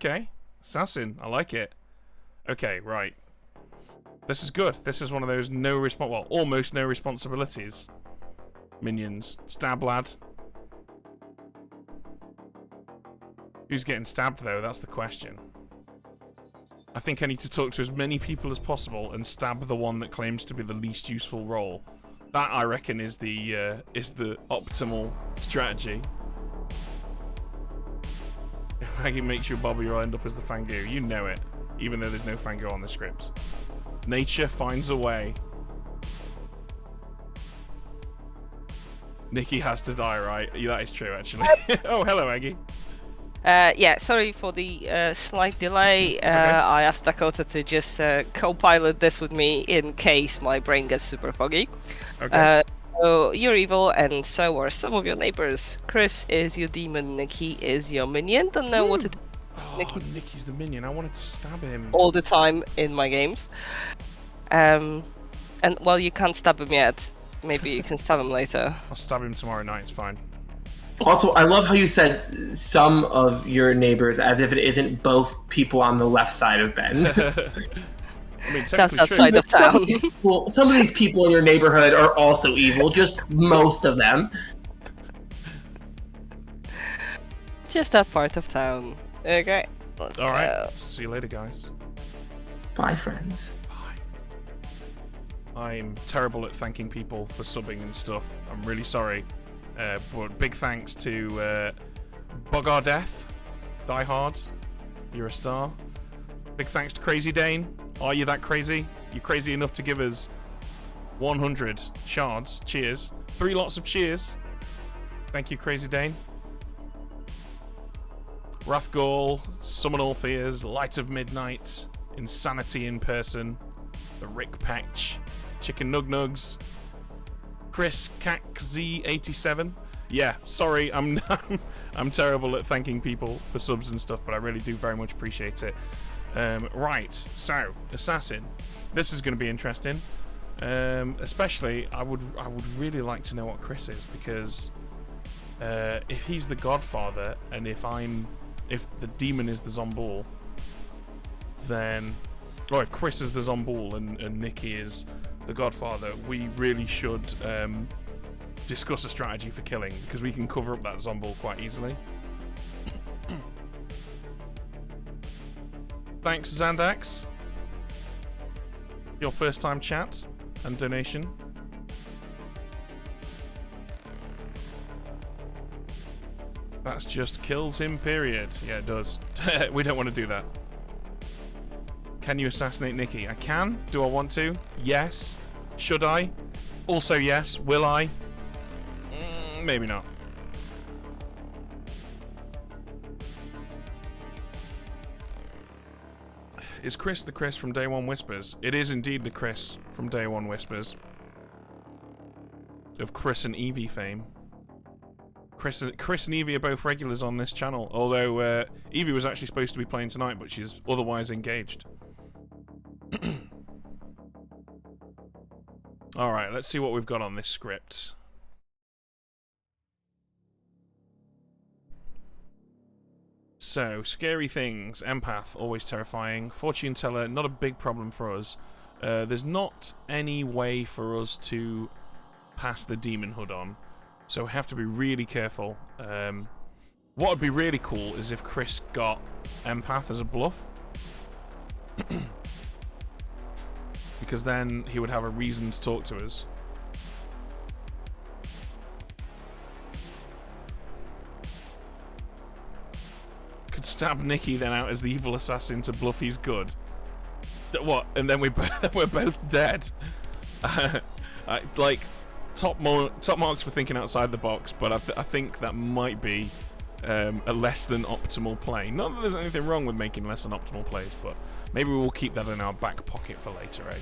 Okay. Assassin. I like it. Okay, right. This is good. This is one of those almost no responsibilities. Minions. Stab lad. Who's getting stabbed, though? That's the question. I think I need to talk to as many people as possible and stab the one that claims to be the least useful role. That, I reckon, is the optimal strategy. Aggie makes you a Bobby, you'll end up as the Fangu. You know it, even though there's no Fangu on the scripts. Nature finds a way. Nicky has to die, right? Yeah, that is true, actually. Oh, hello, Aggie. Yeah, sorry for the slight delay. Okay. I asked Dakota to just co-pilot this with me in case my brain gets super foggy. Okay. So you're evil, and so are some of your neighbors. Chris is your demon, Nicky is your minion. Don't know what to do. Nicky's the minion. I wanted to stab him. All the time in my games. And, well, you can't stab him yet. Maybe you can stab him later. I'll stab him tomorrow night, it's fine. Also, I love how you said some of your neighbors as if it isn't both people on the left side of Ben. I mean, That's outside of town. Some of these people in your neighborhood are also evil, just most of them. Just that part of town. Okay. Alright, see you later, guys. Bye, friends. Bye. I'm terrible at thanking people for subbing and stuff. I'm really sorry. But big thanks to Boggar Death, Die Hard, you're a star. Big thanks to Crazy Dane. Are you that crazy? You're crazy enough to give us 100 shards. Cheers. 3 lots of cheers. Thank you, Crazy Dane. Wrathgall, Summon All Fears, Light of Midnight, Insanity in Person, The Rick Patch, Chicken Nug Nugs, Chris CacZ87. Yeah, sorry, I'm terrible at thanking people for subs and stuff, but I really do very much appreciate it. Right, so Assassin, this is going to be interesting. Especially, I would really like to know what Chris is, because if he's the Godfather and if the demon is the Zomboul, then, or if Chris is the Zomboul and Nicky is the Godfather, we really should discuss a strategy for killing, because we can cover up that Zomboul quite easily. Thanks, Zandax. Your first time chat and donation. That's just kills him, period. Yeah, it does. We don't want to do that. Can you assassinate Nicky? I can. Do I want to? Yes. Should I? Also yes. Will I? Maybe not. Is Chris the Chris from Day One Whispers? It is indeed the Chris from Day One Whispers. Of Chris and Evie fame. Chris and Evie are both regulars on this channel, although Evie was actually supposed to be playing tonight, but she's otherwise engaged. Alright, let's see what we've got on this script. So, scary things. Empath, always terrifying. Fortune teller, not a big problem for us. There's not any way for us to pass the demon hood on, so we have to be really careful. What would be really cool is if Chris got empath as a bluff. Because then he would have a reason to talk to us. Could stab Nicky then out as the evil assassin to bluff he's good. What? And then we're both dead. Like top marks for thinking outside the box, but I think that might be a less than optimal play. Not that there's anything wrong with making less than optimal plays, but maybe we'll keep that in our back pocket for later, eh?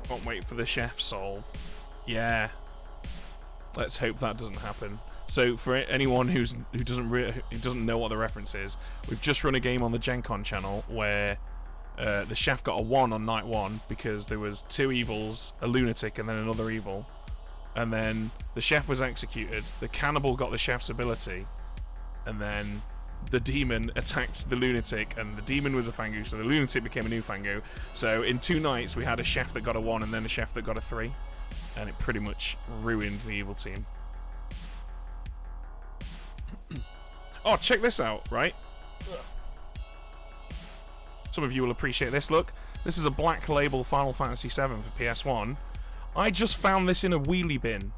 Can't wait for the chef solve. Yeah. Let's hope that doesn't happen. So for anyone who doesn't know what the reference is, we've just run a game on the Gen Con channel where the chef got a 1 on night 1 because there was 2 evils, a lunatic, and then another evil. And then the chef was executed. The cannibal got the chef's ability, and then the demon attacked the lunatic, and the demon was a Fangu, so the lunatic became a new Fangu. So in 2 nights, we had a chef that got a 1 and then a chef that got a 3, and it pretty much ruined the evil team. Oh, check this out, right? Some of you will appreciate this. Look, this is a Black Label Final Fantasy VII for PS1. I just found this in a wheelie bin.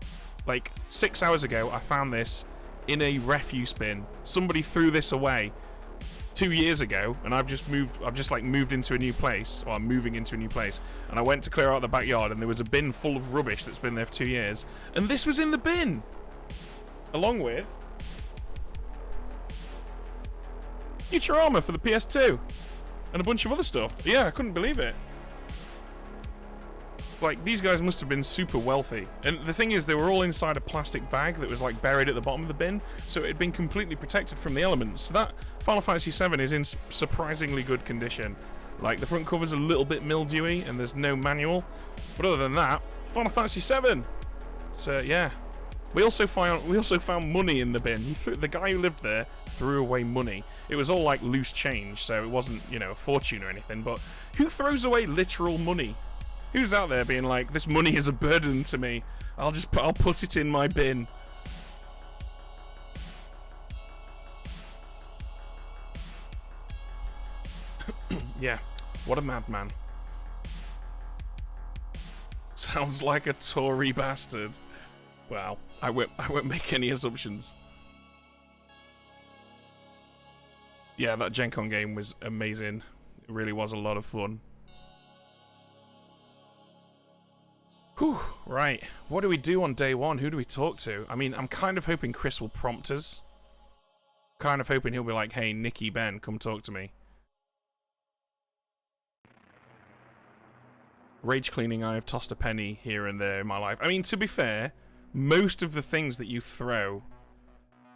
Like, 6 hours ago, I found this in a refuse bin. Somebody threw this away 2 years ago, and I've just moved into a new place, or I'm moving into a new place, and I went to clear out the backyard, and there was a bin full of rubbish that's been there for 2 years, and this was in the bin! Along with Future Armor for the PS2, and a bunch of other stuff. Yeah, I couldn't believe it. Like, these guys must have been super wealthy. And the thing is, they were all inside a plastic bag that was, like, buried at the bottom of the bin, so it had been completely protected from the elements. So that Final Fantasy VII is in surprisingly good condition. Like, the front cover's a little bit mildewy, and there's no manual. But other than that, Final Fantasy VII! So, yeah. We also found money in the bin. The guy who lived there threw away money. It was all, like, loose change, so it wasn't, you know, a fortune or anything, but who throws away literal money? Who's out there being like, this money is a burden to me, I'll put it in my bin. Yeah, what a madman. Sounds like a Tory bastard. Wow, I won't make any assumptions. Yeah, that Gen Con game was amazing. It really was a lot of fun. Whew, right. What do we do on day 1? Who do we talk to? I mean, I'm kind of hoping Chris will prompt us. Kind of hoping he'll be like, hey, Nicky, Ben, come talk to me. Rage cleaning, I have tossed a penny here and there in my life. I mean, to be fair, most of the things that you throw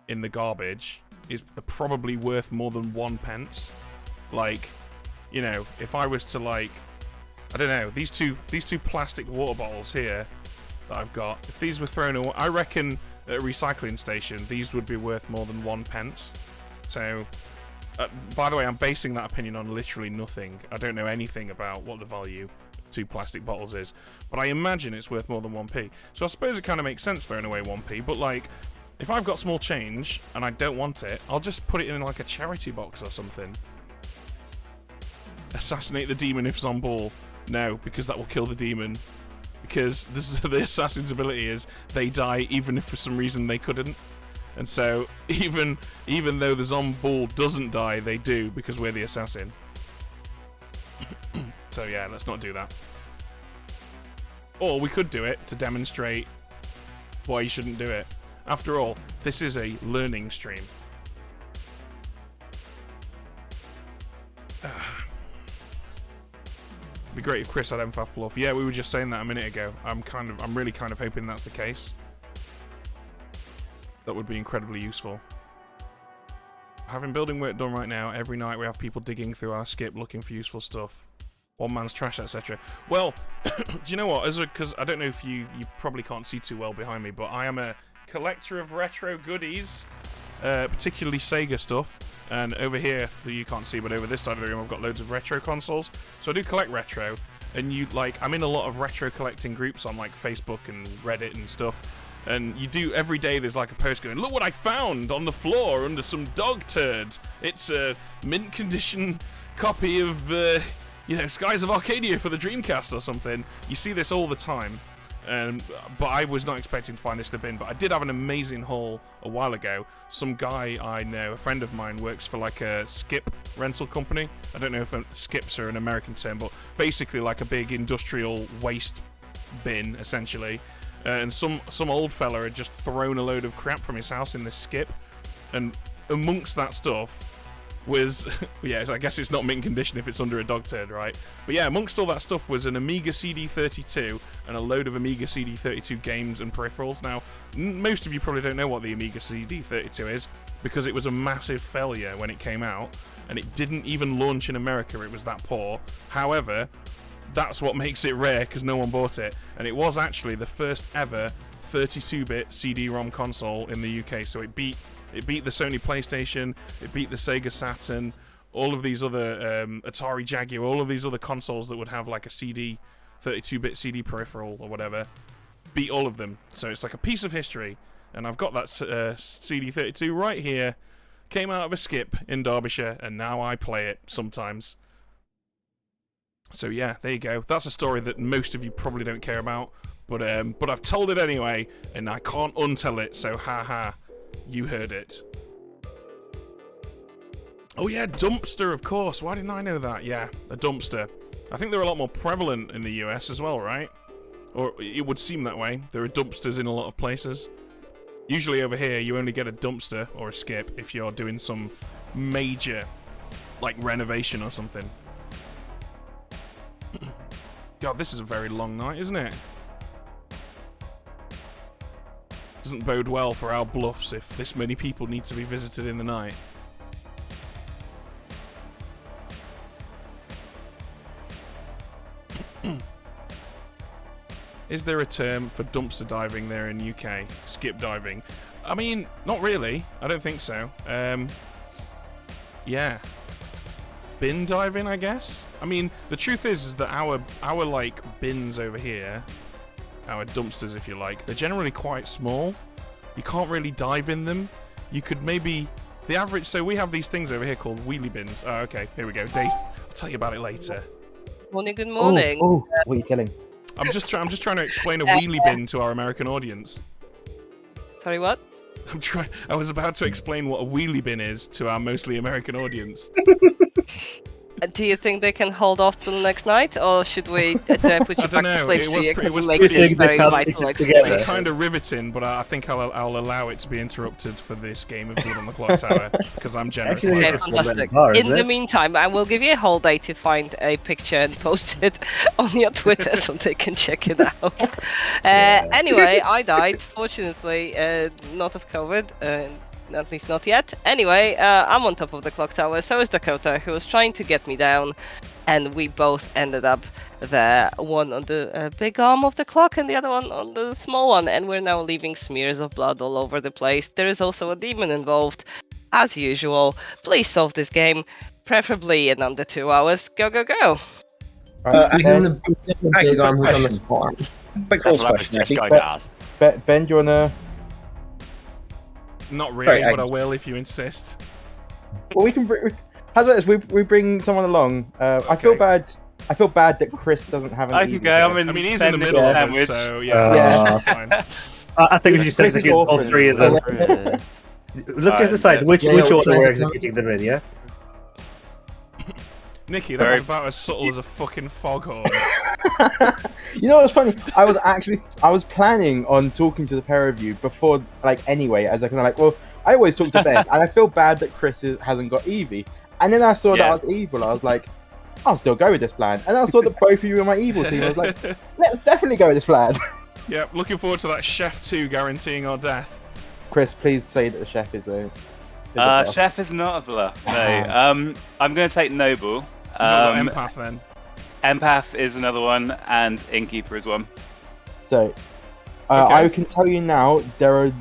in the garbage are probably worth more than 1 pence. Like, you know, if I was to, like, I don't know, these two plastic water bottles here that I've got, if these were thrown away, I reckon at a recycling station, these would be worth more than 1 pence. So, by the way, I'm basing that opinion on literally nothing. I don't know anything about what the value of 2 plastic bottles is, but I imagine it's worth more than 1p. So I suppose it kind of makes sense throwing away 1p, but like, if I've got small change and I don't want it, I'll just put it in like a charity box or something. Assassinate the demon if it's on ball. No, because that will kill the demon. Because the assassin's ability is they die even if for some reason they couldn't. And so even though the Zomball doesn't die, they do because we're the assassin. So yeah, let's not do that. Or we could do it to demonstrate why you shouldn't do it. After all, this is a learning stream. It'd be great if Chris had MFAF Bluff. Yeah, we were just saying that a minute ago. I'm really kind of hoping that's the case. That would be incredibly useful. Having building work done right now, every night we have people digging through our skip looking for useful stuff. One man's trash, etc. Well, do you know what? Because I don't know if you probably can't see too well behind me, but I am a collector of retro goodies, particularly Sega stuff. And over here, that you can't see, but over this side of the room, I've got loads of retro consoles. So I do collect retro, and I'm in a lot of retro collecting groups on like Facebook and Reddit and stuff. And every day there's like a post going, look what I found on the floor under some dog turd. It's a mint condition copy of, Skies of Arcadia for the Dreamcast or something. You see this all the time. But I was not expecting to find this in the bin, but I did have an amazing haul a while ago. Some guy I know, a friend of mine, works for like a skip rental company. I don't know if skips are an American term, but basically like a big industrial waste bin, essentially. And some old fella had just thrown a load of crap from his house in this skip, and amongst that stuff was, yeah, I guess it's not mint condition if it's under a dog turd, right? But yeah, amongst all that stuff was an Amiga CD32 and a load of Amiga CD32 games and peripherals. Now, most of you probably don't know what the Amiga CD32 is, because it was a massive failure when it came out, and it didn't even launch in America, it was that poor. However, that's what makes it rare, because no one bought it, and it was actually the first ever 32-bit CD-ROM console in the UK, so it beat the Sony PlayStation, it beat the Sega Saturn, all of these other Atari Jaguar, all of these other consoles that would have like a 32-bit CD peripheral or whatever, beat all of them. So it's like a piece of history, and I've got that CD32 right here. Came out of a skip in Derbyshire, and now I play it sometimes. So yeah, there you go. That's a story that most of you probably don't care about, but I've told it anyway, and I can't untell it. So haha. You heard it. Oh yeah, dumpster, of course. Why didn't I know that? Yeah, a dumpster. I think they're a lot more prevalent in the US as well, right? Or it would seem that way. There are dumpsters in a lot of places. Usually over here, you only get a dumpster or a skip if you're doing some major, like, renovation or something. God, this is a very long night, isn't it? Doesn't bode well for our bluffs if this many people need to be visited in the night. Is there a term for dumpster diving there in UK? Skip diving? I mean, not really. I don't think so. Yeah. Bin diving, I guess? I mean, the truth is that our like bins over here, our dumpsters, if you like, they're generally quite small. You can't really dive in them. You could maybe... The average... So we have these things over here called wheelie bins. Oh, okay. Here we go. Dave, I'll tell you about it later. Morning, good morning. Oh, what are you telling? I'm just trying to explain a wheelie bin to our American audience. Sorry, what? I was about to explain what a wheelie bin is to our mostly American audience. Do you think they can hold off till next night, or should we put you I back don't to know. sleep It so was you pretty- can it was make pretty- this Think they very can't vital piece it together. explanation? It's kind of riveting, but I think I'll allow it to be interrupted for this game of Blood on the Clock Tower, because I'm generous. Actually, like Okay, that. it's fantastic. bar, In isn't the it? meantime, I will give you a whole day to find a picture and post it on your Twitter so they can check it out. Anyway, I died. Fortunately, not of COVID. At least not yet. Anyway, I'm on top of the clock tower, so is Dakota, who was trying to get me down, and we both ended up there, one on the big arm of the clock and the other one on the small one, and we're now leaving smears of blood all over the place. There is also a demon involved. As usual, please solve this game, preferably in under 2 hours. Go, go, go! Who's in the big arm? Who's on the question. small arm? Quick That's horse what I was question. I just think going to ask. Ben, do you wanna? Not really, Sorry, but I Aggie. will if you insist. Well, we can. How's about this? We bring someone along. I feel Okay. bad. I feel bad that Chris doesn't have an. I can evening go. I'm here. in. I mean, he's in the 10 middle of minute it, sandwich. so yeah, Yeah. fine. I think we should Chris is execute all orphan. three of them. Yeah. Let's just decide which Yeah, order which we're one's- executing them in, yeah? Nicky, that Very- was about as subtle as a fucking foghorn. You know what's funny? I was planning on talking to the pair of you before, like, anyway, as I kind of like, well, I always talk to Ben, and I feel bad that Chris hasn't got Evie. And then I saw that I was evil. I was like, I'll still go with this plan. And I saw that both of you were my evil team. I was like, let's definitely go with this plan. Yep, looking forward to that Chef 2 guaranteeing our death. Chris, please say that the chef is a. bluff. Chef is not a bluff. No. Ah. I'm going to take Noble. Not empath then. Empath is another one, and Innkeeper is one. So, Okay. I can tell you now, there are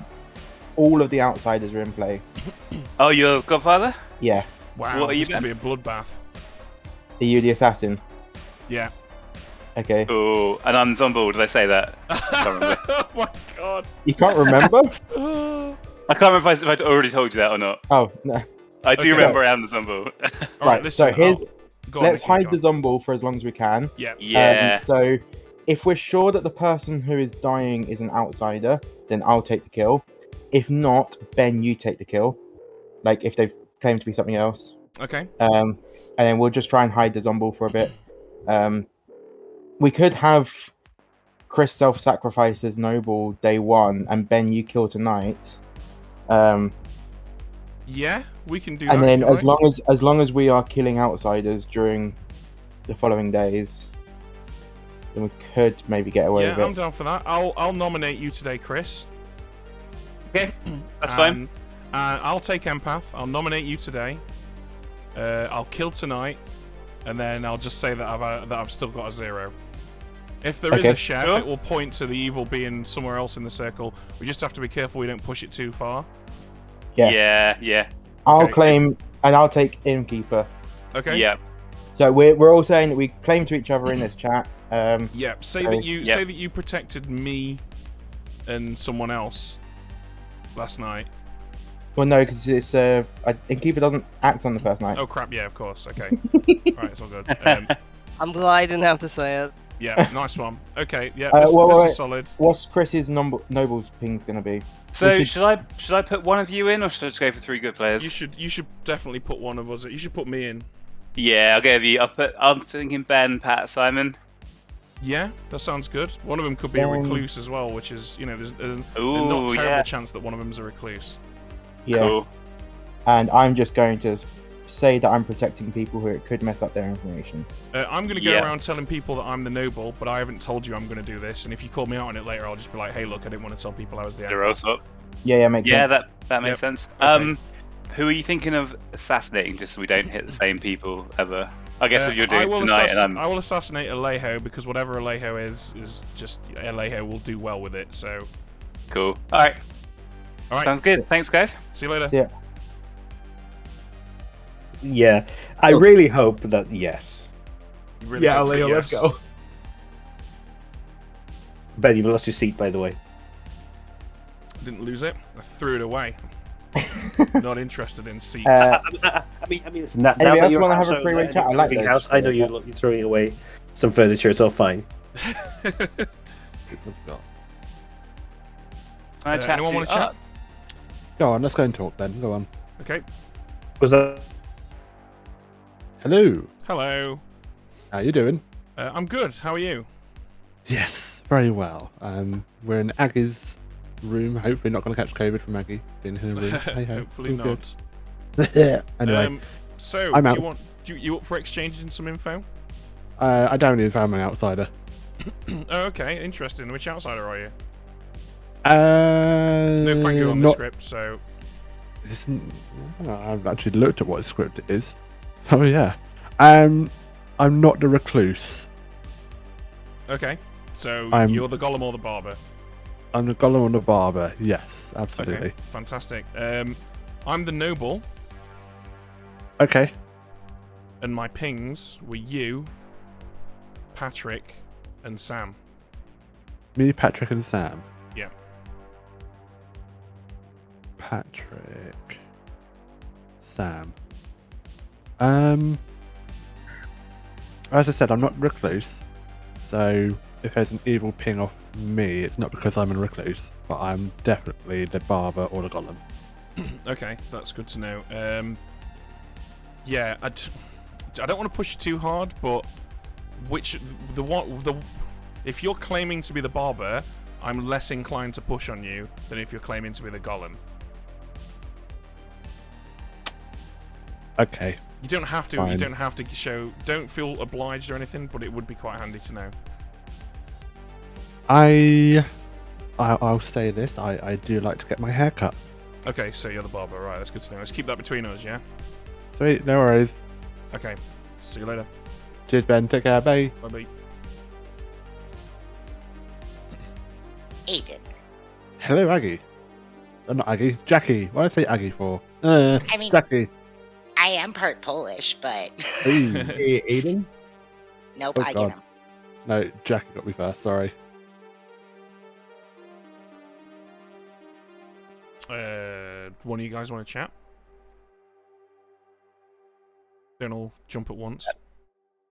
all of the outsiders are in play. Oh, you're Godfather? Yeah. Wow, What are you this could be then? a bloodbath. Are you the assassin? Yeah. Okay. Oh, and I'm Zomball. Did I say that? I can't remember. Oh my god. You can't remember? I can't remember if I'd already told you that or not. Oh no. I do Okay. remember I am the Zomball. All Right. listen, So here's. go on, Let's Nicky, hide go the on. zombie for as long as we can. Yeah. Yeah. So, if we're sure that the person who is dying is an outsider, then I'll take the kill. If not, Ben, you take the kill. Like if they've claimed to be something else. Okay. And then we'll just try and hide the zombie for a bit. We could have Chris self-sacrifice as Noble day one, and Ben, you kill tonight. Yeah, we can do that. And then if you like. as long as we are killing outsiders during the following days, then we could maybe get away Yeah, with I'm it. down for that. I'll nominate you today, Chris. Okay, that's fine. I'll take empath. I'll nominate you today. I'll kill tonight, and then I'll just say that I've still got a 0. If there is a chef, Sure. it will point to the evil being somewhere else in the circle. We just have to be careful we don't push it too far. Yeah. I'll Okay. claim, and I'll take innkeeper. Okay. Yeah. So we're all saying that we claim to each other in this chat. Yeah. Say Okay. that you protected me and someone else last night. Well, no, because it's innkeeper doesn't act on the first night. Oh crap! Yeah, of course. Okay. All right, it's all good. I'm glad I didn't have to say it. Yeah, nice one. Okay. Yeah, Wait. this is solid. What's Chris's nobles ping's gonna be? So We should I put one of you in, or should I just go for 3 good players? You should definitely put one of us. You should put me in. Yeah, I'll give you. I'm thinking Ben, Pat, Simon. Yeah, that sounds good. One of them could be a recluse as well, which is there's a not Ooh, terrible yeah. chance that one of them's a recluse. Yeah. Cool. And I'm just going to say that I'm protecting people who it could mess up their information. I'm going to go Yeah. around telling people that I'm the noble, but I haven't told you I'm going to do this. And if you call me out on it later, I'll just be like, hey, look, I didn't want to tell people I was the You're also up. Yeah, makes Yeah, sense. that makes Yep. sense. Okay. Who are you thinking of assassinating, just so we don't hit the same people ever? I guess if you're doing it tonight, I will assassinate Alejo because whatever Alejo is just Alejo will do well with it. So, cool. All right, Sounds sounds good. Thanks, guys. See you later. Yeah. Yeah, I really hope that yes. You really hope that yes. Ben, you've lost your seat, by the way. Didn't lose it. I threw it away. Not interested in seats. I mean, it's not. Anybody now else that you're wanna have a also three-way in chat? I your like living those house. I know three-way you're throwing away some furniture. It's all fine. Anyone want to chat? Go on, let's go and talk then. Go on. Okay. Was that? Hello. Hello. How you doing? I'm good. How are you? Yes, very well. We're in Aggie's room. Hopefully not going to catch COVID from Aggie being in her room. Hey ho. Hopefully it's not. all good. Anyway, So, I'm do out. you up for exchanging some info? I don't need I'm an outsider. Oh, okay. Interesting. Which outsider are you? No, No thank you on the script, so... I've actually looked at what script it is. Oh yeah. I'm not the recluse. Okay. So, I'm- you're the golem or the barber? I'm the golem and the barber. Yes, absolutely. Okay, fantastic. I'm the noble, Okay. and my pings were you, Patrick, and Sam. Me, Patrick, and Sam. Yeah. Patrick. Sam. As I said, I'm not recluse. So if there's an evil ping off me, it's not because I'm a recluse, but I'm definitely the barber or the golem. Okay, that's good to know. Yeah, I don't want to push you too hard, but if you're claiming to be the barber, I'm less inclined to push on you than if you're claiming to be the golem. Okay. You don't have to. Fine. You don't have to show. Don't feel obliged or anything, but it would be quite handy to know. I'll say this. I do like to get my hair cut. Okay, so you're the barber, right? That's good to know. Let's keep that between us, yeah. Sweet, no worries. Okay. See you later. Cheers, Ben. Take care. Bye. Bye bye. Aiden. Hello, Aggie. Not Aggie. Jackie. What did I say Aggie for? I mean, Jackie. I am part Polish, but Hey, Aiden? nope, Oh, I God. get him. No, Jackie got me first. Sorry. One of you guys want to chat? Don't all jump at once.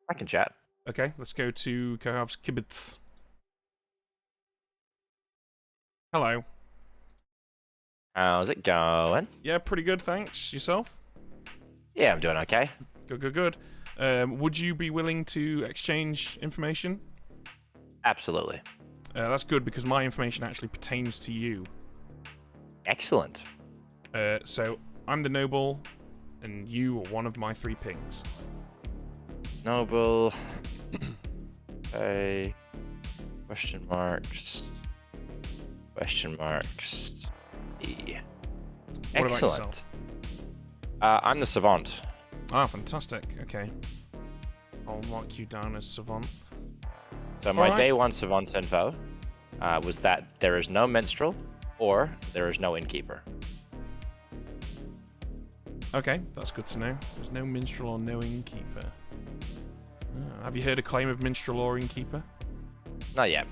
I can chat. Okay, let's go to Kohav's Kibitz. Hello. How's it going? Yeah, pretty good, thanks. Yourself? Yeah, I'm doing okay. Good, good, good. Would you be willing to exchange information? Absolutely. That's good because my information actually pertains to you. Excellent. So I'm the noble, and you are one of my 3 pings. Noble. Okay. Question marks. Question marks. E. What about Excellent. yourself? I'm the savant. Ah, fantastic. Okay. I'll mark you down as savant. So my Alright. day 1 savant info was that there is no minstrel or there is no innkeeper. Okay, that's good to know. There's no minstrel or no innkeeper. Have you heard a claim of minstrel or innkeeper? Not yet.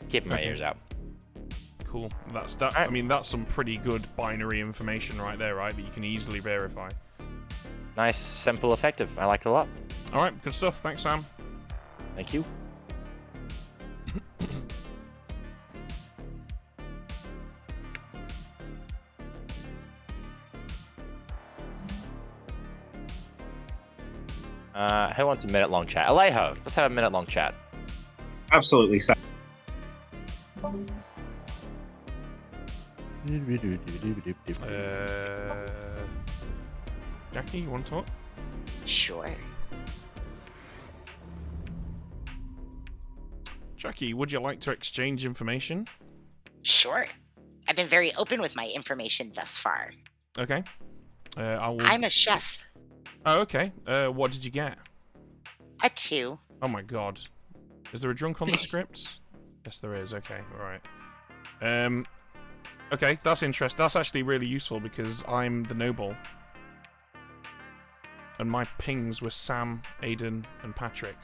Keeping my Okay. ears out. Cool. That's that. Alright. I mean, that's some pretty good binary information right there, right? That you can easily verify. Nice, simple, effective. I like it a lot. All right, good stuff. Thanks, Sam. Thank you. Who wants a minute-long chat? Alejo, let's have a minute-long chat. Absolutely, Sam. Jackie, you want to talk? Sure. Jackie, would you like to exchange information? Sure. I've been very open with my information thus far. Okay. I will. I'm a chef. Oh, okay. What did you get? A 2. Oh my god. Is there a drunk on the script? Yes, there is. Okay, alright. Okay, that's interesting. That's actually really useful because I'm the noble. And my pings were Sam, Aiden, and Patrick.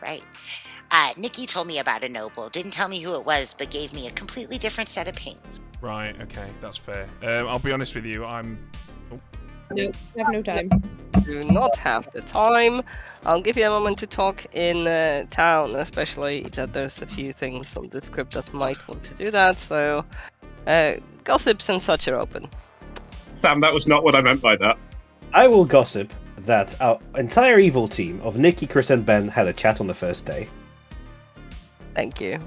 Right. Nicky told me about a noble. Didn't tell me who it was, but gave me a completely different set of pings. Right, okay, that's fair. I'll be honest with you, I'm... Nope, I have no time. Do not have the time. I'll give you a moment to talk in town, especially that there's a few things on the script that might want to do that, so gossips and such are open. Sam, that was not what I meant by that. I will gossip that our entire evil team of Nicky, Chris, and Ben had a chat on the first day. Thank you.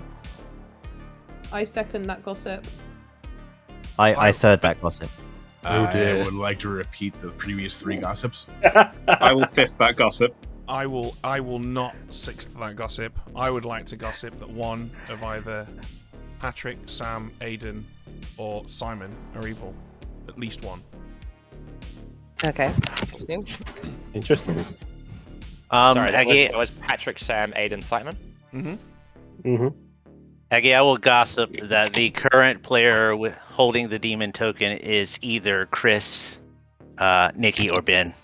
I second that gossip. I third that gossip. I would like to repeat the previous 3 gossips. I will fifth that gossip. I will not sixth that gossip. I would like to gossip that one of either Patrick, Sam, Aiden, or Simon are evil. At least one. Okay. Interesting. Sorry, Aggie, that was Patrick, Sam, Aiden, Simon? Aggie, I will gossip that the current player holding the demon token is either Chris, Nicky, or Ben.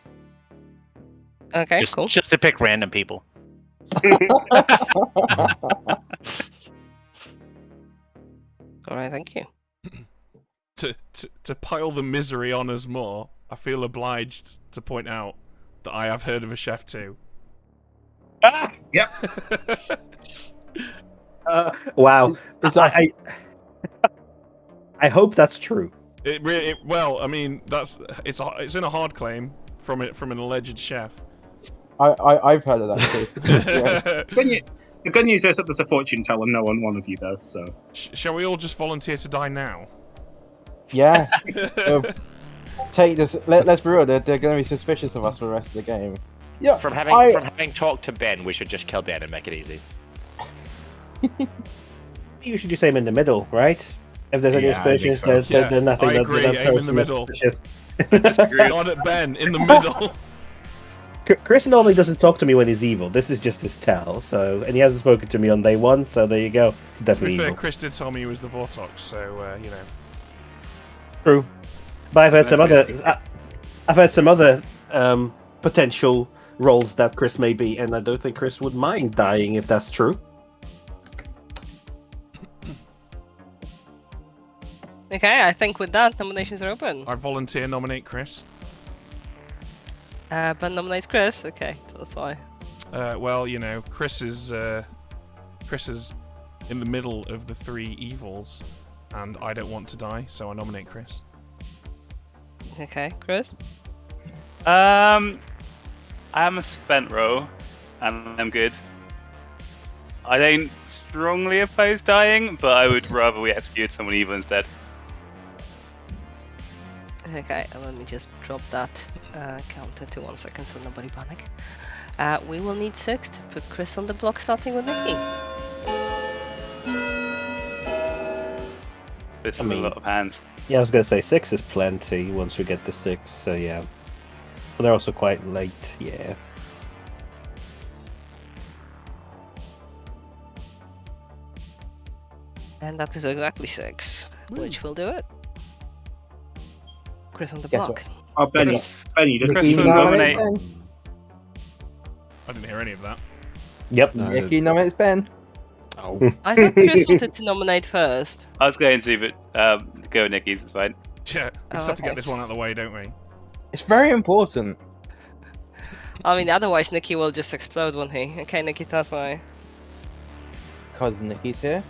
Okay, cool. Just to pick random people. Alright, thank you. To pile the misery on us more, I feel obliged to point out that I have heard of a chef too. Yep. Wow. I hope that's true. Well, I mean, it's in a hard claim from an alleged chef. I've heard of that too. Yes. The good news is that there's a fortune teller, no one of you though. So shall we all just volunteer to die now? Yeah. Take this. Let's be real. They're going to be suspicious of us for the rest of the game. Yeah. From having talked to Ben, we should just kill Ben and make it easy. You should just aim in the middle, right? If there's any suspicions, there's nothing I agree. Aim in the middle. Suspicious. Not at Ben, in the middle. Chris normally doesn't talk to me when he's evil. This is just his tell. So, and he hasn't spoken to me on day 1. So there you go. He's definitely To be fair, evil. Chris did tell me he was the Vortox, so you know. True, but I've heard some other potential roles that Chris may be, and I don't think Chris would mind dying if that's true. Okay, I think with that, nominations are open. I volunteer nominate Chris. But nominate Chris? Okay, that's why. Well, you know, Chris is in the middle of the 3 evils, and I don't want to die, so I nominate Chris. Okay, Chris? I'm a spent row, and I'm good. I don't strongly oppose dying, but I would rather we execute someone evil instead. Okay, let me just drop that counter to 1 second so nobody panic. We will need 6 to put Chris on the block, starting with Nicky. This is a lot of hands. Yeah, I was gonna say 6 is plenty once we get to 6. So yeah, but they're also quite late. Yeah. And that is exactly 6, which will do it. Chris on the Guess block. Oh, Benny, Benny, did Nicky Chris nominates nominate. Ben. I didn't hear any of that. Yep. Nicky nominates Ben. Oh. I thought Chris wanted to nominate first. I was going to, but go Nicky's, it's fine. Yeah, we just have to get this one out of the way, don't we? It's very important. I mean, otherwise Nicky will just explode, won't he? Okay, Nicky, that's why. Because Nicky's here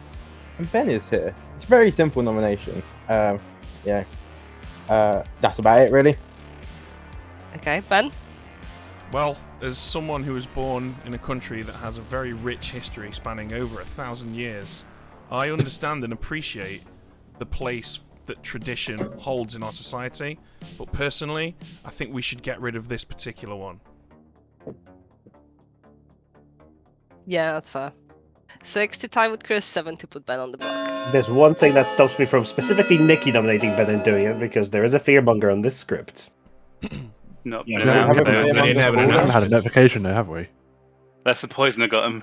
and Ben is here. It's a very simple nomination. Yeah. That's about it, really. Okay, Ben? Well, as someone who was born in a country that has a very rich history spanning over 1,000 years, I understand and appreciate the place that tradition holds in our society, but personally, I think we should get rid of this particular one. Yeah, that's fair. 6 to tie with Chris, 7 to put Ben on the block. There's one thing that stops me from specifically Nicky nominating Ben and doing it, because there is a fearmonger on this script. Not Yeah, been we announced, haven't- though. we didn't have it We haven't announced. had a notification though, have we? That's the poisoner got him.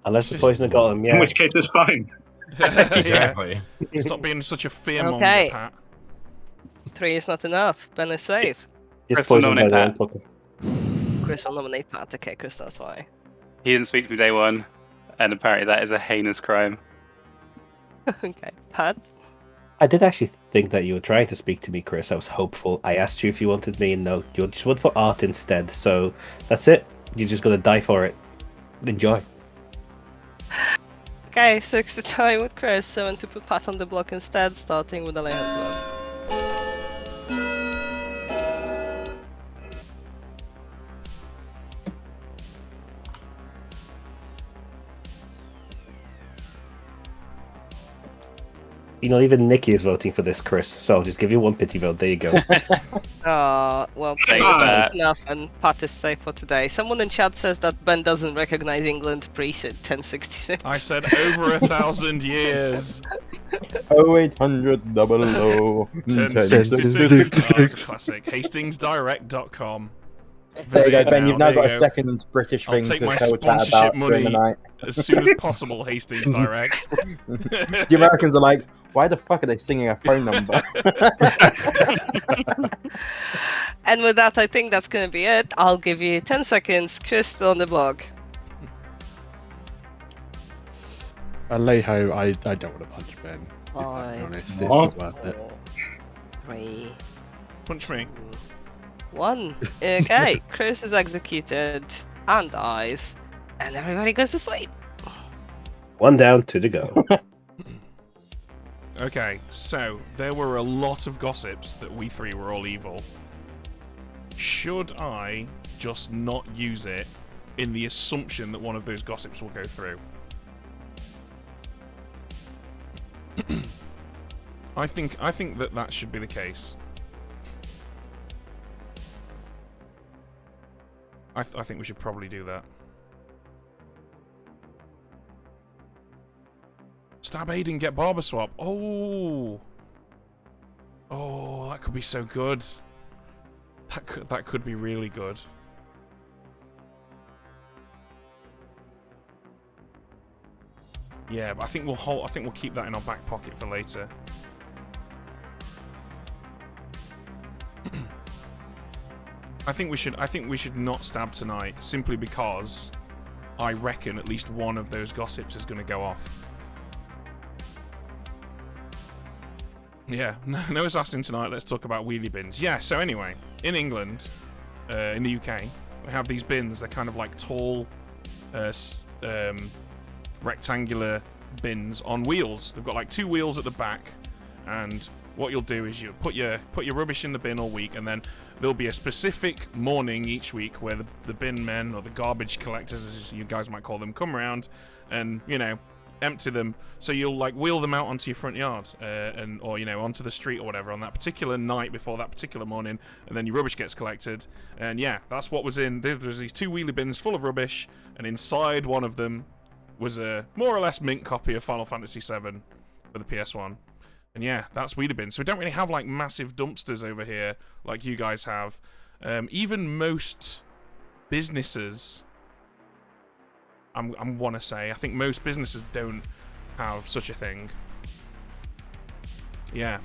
Unless the poisoner got him, yeah. In which case, it's fine. Exactly. Yeah. Stop being such a fearmonger, Okay. Pat. 3 is not enough. Ben is safe. Just Chris will poison nominate by their own Pat. pocket. Chris will nominate Pat. Okay, Chris, that's why. He didn't speak to me day one, and apparently that is a heinous crime. Okay, Pat? I did actually think that you were trying to speak to me, Chris. I was hopeful. I asked you if you wanted me, and no, you just went for art instead. So that's it. You're just gonna die for it. Enjoy. Okay, 6 to tie with Chris, 7 to put Pat on the block instead, starting with the Leyhand's You know, even Nicky is voting for this, Chris. So I'll just give you one pity vote. There you go. Well, Thanks, that's Pat. enough, and Pat is safe for today. Someone in chat says that Ben doesn't recognize England pre-1066. I said over 1,000 years. 0800 00 1066. Oh, it's a classic. HastingsDirect.com. There you go, Ben. You've now There got you a go. second British I'll thing take to my tell chat sponsorship about during the money night. as soon as possible, Hastings Direct. The Americans are like, why the fuck are they singing a phone number? And with that, I think that's gonna be it. I'll give you 10 seconds. Chris, still on the blog. Alejo, I don't want to punch Ben. To be 5, honest, it's not worth it. 3, Punch me. 1. Okay, Chris is executed and dies, and everybody goes to sleep. One down, 2 to go. Okay, so there were a lot of gossips that we 3 were all evil. Should I just not use it in the assumption that one of those gossips will go through? I think that should be the case. I think we should probably do that. Stab Aiden, get barber swap. Oh, that could be so good. That could be really good. Yeah, but I think we'll keep that in our back pocket for later. I think we should not stab tonight simply because I reckon at least one of those gossips is going to go off. Yeah, no assassin tonight. Let's talk about wheelie bins. Yeah, so anyway, in England, in the UK, we have these bins. They're kind of like tall, rectangular bins on wheels. They've got like 2 wheels at the back, and what you'll do is you put your rubbish in the bin all week, and then there'll be a specific morning each week where the bin men or the garbage collectors, as you guys might call them, come around and, you know, empty them. So you'll like wheel them out onto your front yard, or onto the street or whatever on that particular night before that particular morning, and then your rubbish gets collected. And yeah, that's what was in. There's these 2 wheelie bins full of rubbish, and inside one of them was a more or less mint copy of Final Fantasy VII for the PS1. And yeah, that's wheelie bins. So we don't really have like massive dumpsters over here like you guys have. Even most businesses, I want to say, I think most businesses don't have such a thing. Yeah,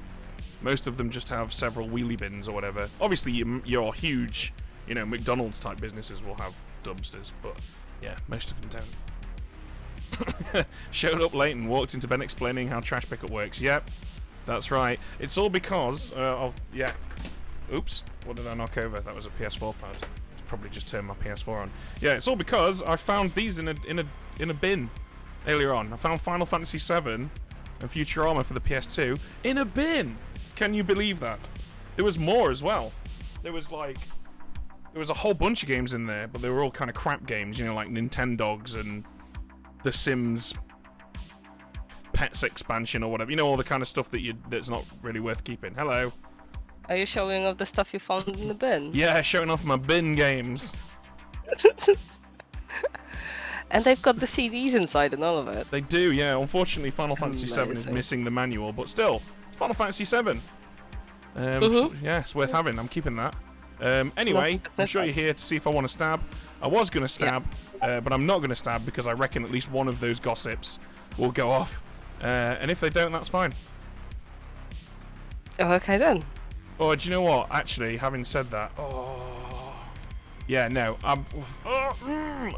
most of them just have several wheelie bins or whatever. Obviously, your huge, McDonald's type businesses will have dumpsters, but yeah, most of them don't. Showed up late and walked into Ben explaining how trash pickup works. Yep, that's right. It's all because, yeah. Oops, what did I knock over? That was a PS4 pad. Probably just turned my PS4 on. Yeah, it's all because I found these in a bin earlier on. I found Final Fantasy VII and Futurama for the PS2 in a bin. Can you believe that? There was more as well. There was a whole bunch of games in there, but they were all kind of crap games, like Nintendogs and The Sims Pets expansion or whatever. All the kind of stuff that's not really worth keeping. Hello. Are you showing off the stuff you found in the bin? Yeah, showing off my bin games. And they've got the CDs inside and all of it. They do, yeah. Unfortunately, Final Fantasy VII is missing the manual, but still, it's Final Fantasy VII. Yeah, it's worth having. I'm keeping that. Anyway, I'm sure you're here to see if I want to stab. I was going to stab, but I'm not going to stab because I reckon at least one of those gossips will go off. And if they don't, that's fine. Oh, okay then. Oh, do you know what? Actually, having said that, yeah, no,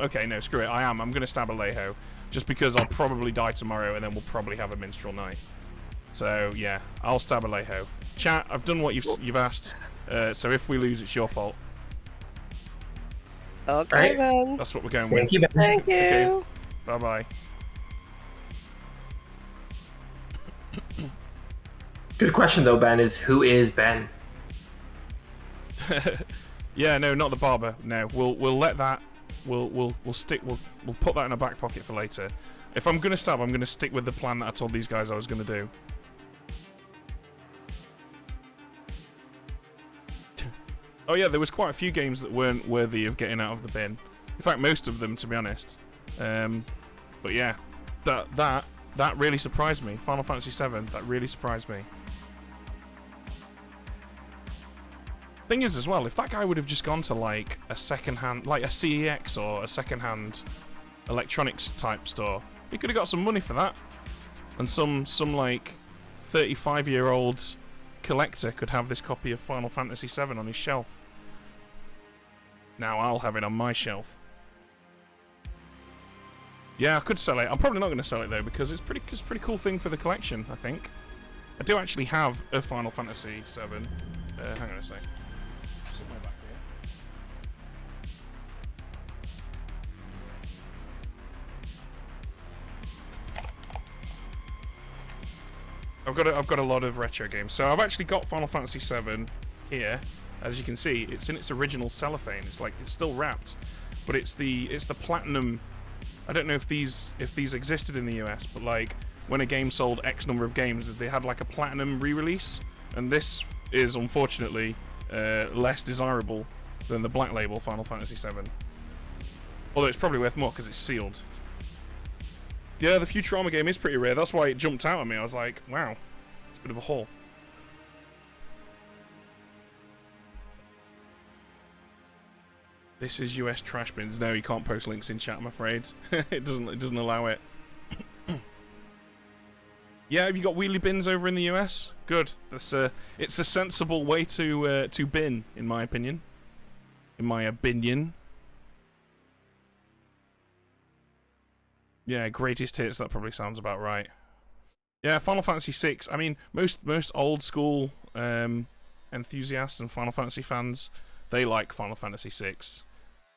okay, no, screw it. I'm going to stab Alejo, just because I'll probably die tomorrow, and then we'll probably have a minstrel night. So yeah, I'll stab Alejo. Chat, I've done what you've asked. So if we lose, it's your fault. Okay then. That's what we're going Thank with. you, Ben. Thank you. Okay. Bye bye. Good question though, Ben. Is who is Ben? Yeah, no, not the barber. No, we'll let that. We'll put that in a back pocket for later. If I'm gonna stab, I'm gonna stick with the plan that I told these guys I was gonna do. Oh yeah, there was quite a few games that weren't worthy of getting out of the bin. In fact, most of them, to be honest. But yeah, that really surprised me. Final Fantasy VII, that really surprised me. Thing is, as well, if that guy would have just gone to like a second-hand, like a CEX or a second-hand electronics type store, he could have got some money for that, and some like 35-year-old collector could have this copy of Final Fantasy VII on his shelf. Now I'll have it on my shelf. Yeah, I could sell it. I'm probably not going to sell it though because it's a pretty cool thing for the collection. I think I do actually have a Final Fantasy VII. Hang on a sec. Somewhere back here. I've got a lot of retro games. So I've actually got Final Fantasy VII here. As you can see, it's in its original cellophane. It's still wrapped, but it's the platinum. I don't know if these existed in the US, but like when a game sold X number of games, they had like a platinum re-release, and this is unfortunately less desirable than the black label Final Fantasy VII. Although it's probably worth more because it's sealed. Yeah, the Futurama game is pretty rare. That's why it jumped out at me. I was like, wow, it's a bit of a haul. This is US trash bins. No, you can't post links in chat, I'm afraid. It doesn't allow it. Yeah, have you got wheelie bins over in the US? Good. It's a sensible way to bin, in my opinion. In my opinion. Yeah, greatest hits. That probably sounds about right. Yeah, Final Fantasy VI. I mean, most old school enthusiasts and Final Fantasy fans, they like Final Fantasy VI.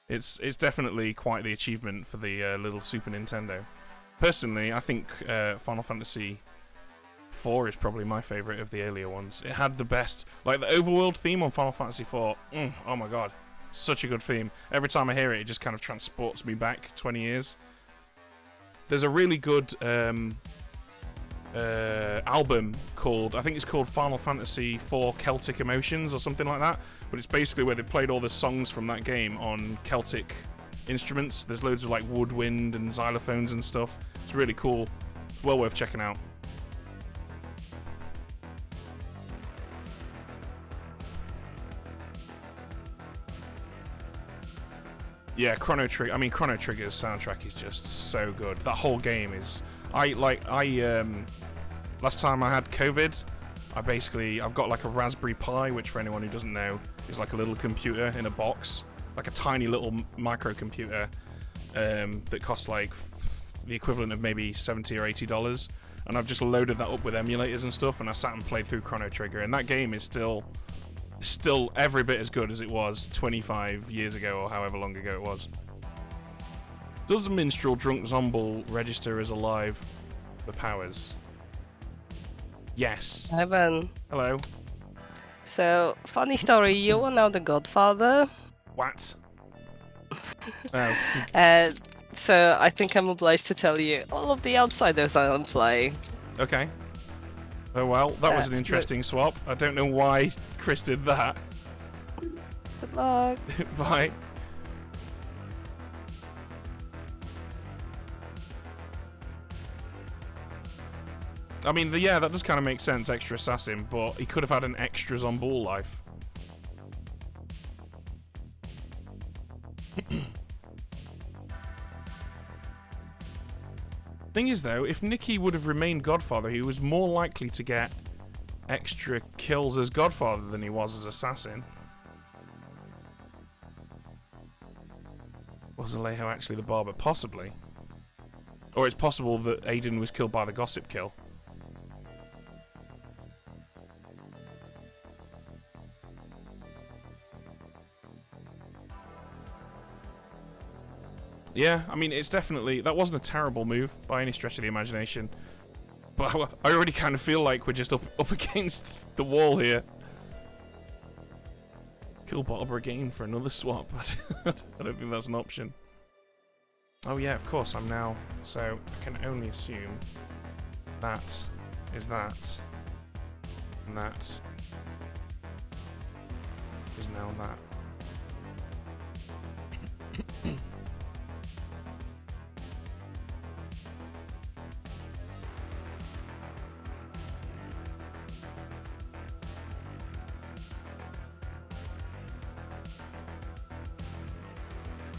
It's definitely quite the achievement for the little Super Nintendo. Personally, I think Final Fantasy IV is probably my favourite of the earlier ones. It had the best, like the overworld theme on Final Fantasy IV. Oh my god, such a good theme. Every time I hear it, it just kind of transports me back 20 years. there's a really good album called, I think it's called Final Fantasy IV Celtic Emotions or something like that, but it's basically where they played all the songs from that game on Celtic instruments. There's loads of like woodwind and xylophones and stuff. It's really cool. It's well worth checking out. Yeah, Chrono Trigger. I mean, Chrono Trigger's soundtrack is just so good. That whole game is. Last time I had COVID, I've got like a Raspberry Pi, which for anyone who doesn't know is like a little computer in a box, like a tiny little microcomputer that costs like the equivalent of maybe $70 or $80. And I've just loaded that up with emulators and stuff, and I sat and played through Chrono Trigger, and that game is still every bit as good as it was 25 years ago or however long ago it was. Does the minstrel drunk Zomble register as alive the powers? Yes. Evan. Hello. So, funny story, you are now the godfather. What? Oh. So, I think I'm obliged to tell you all of the outsiders are on play. Okay. Oh well, that was an interesting swap. I don't know why Chris did that. Good luck. Bye. I mean, yeah, that does kind of make sense, extra assassin, but he could have had an extras on ball life. Thing is, though, if Nicky would have remained Godfather, he was more likely to get extra kills as Godfather than he was as assassin. Was Alejo actually the barber? Possibly. Or it's possible that Aiden was killed by the gossip kill. Yeah, I mean, it's definitely... That wasn't a terrible move by any stretch of the imagination. But I already kind of feel like we're just up against the wall here. Kill Barber again for another swap. I don't think that's an option. Oh yeah, of course, I'm now... So, I can only assume that is that. And that is now that.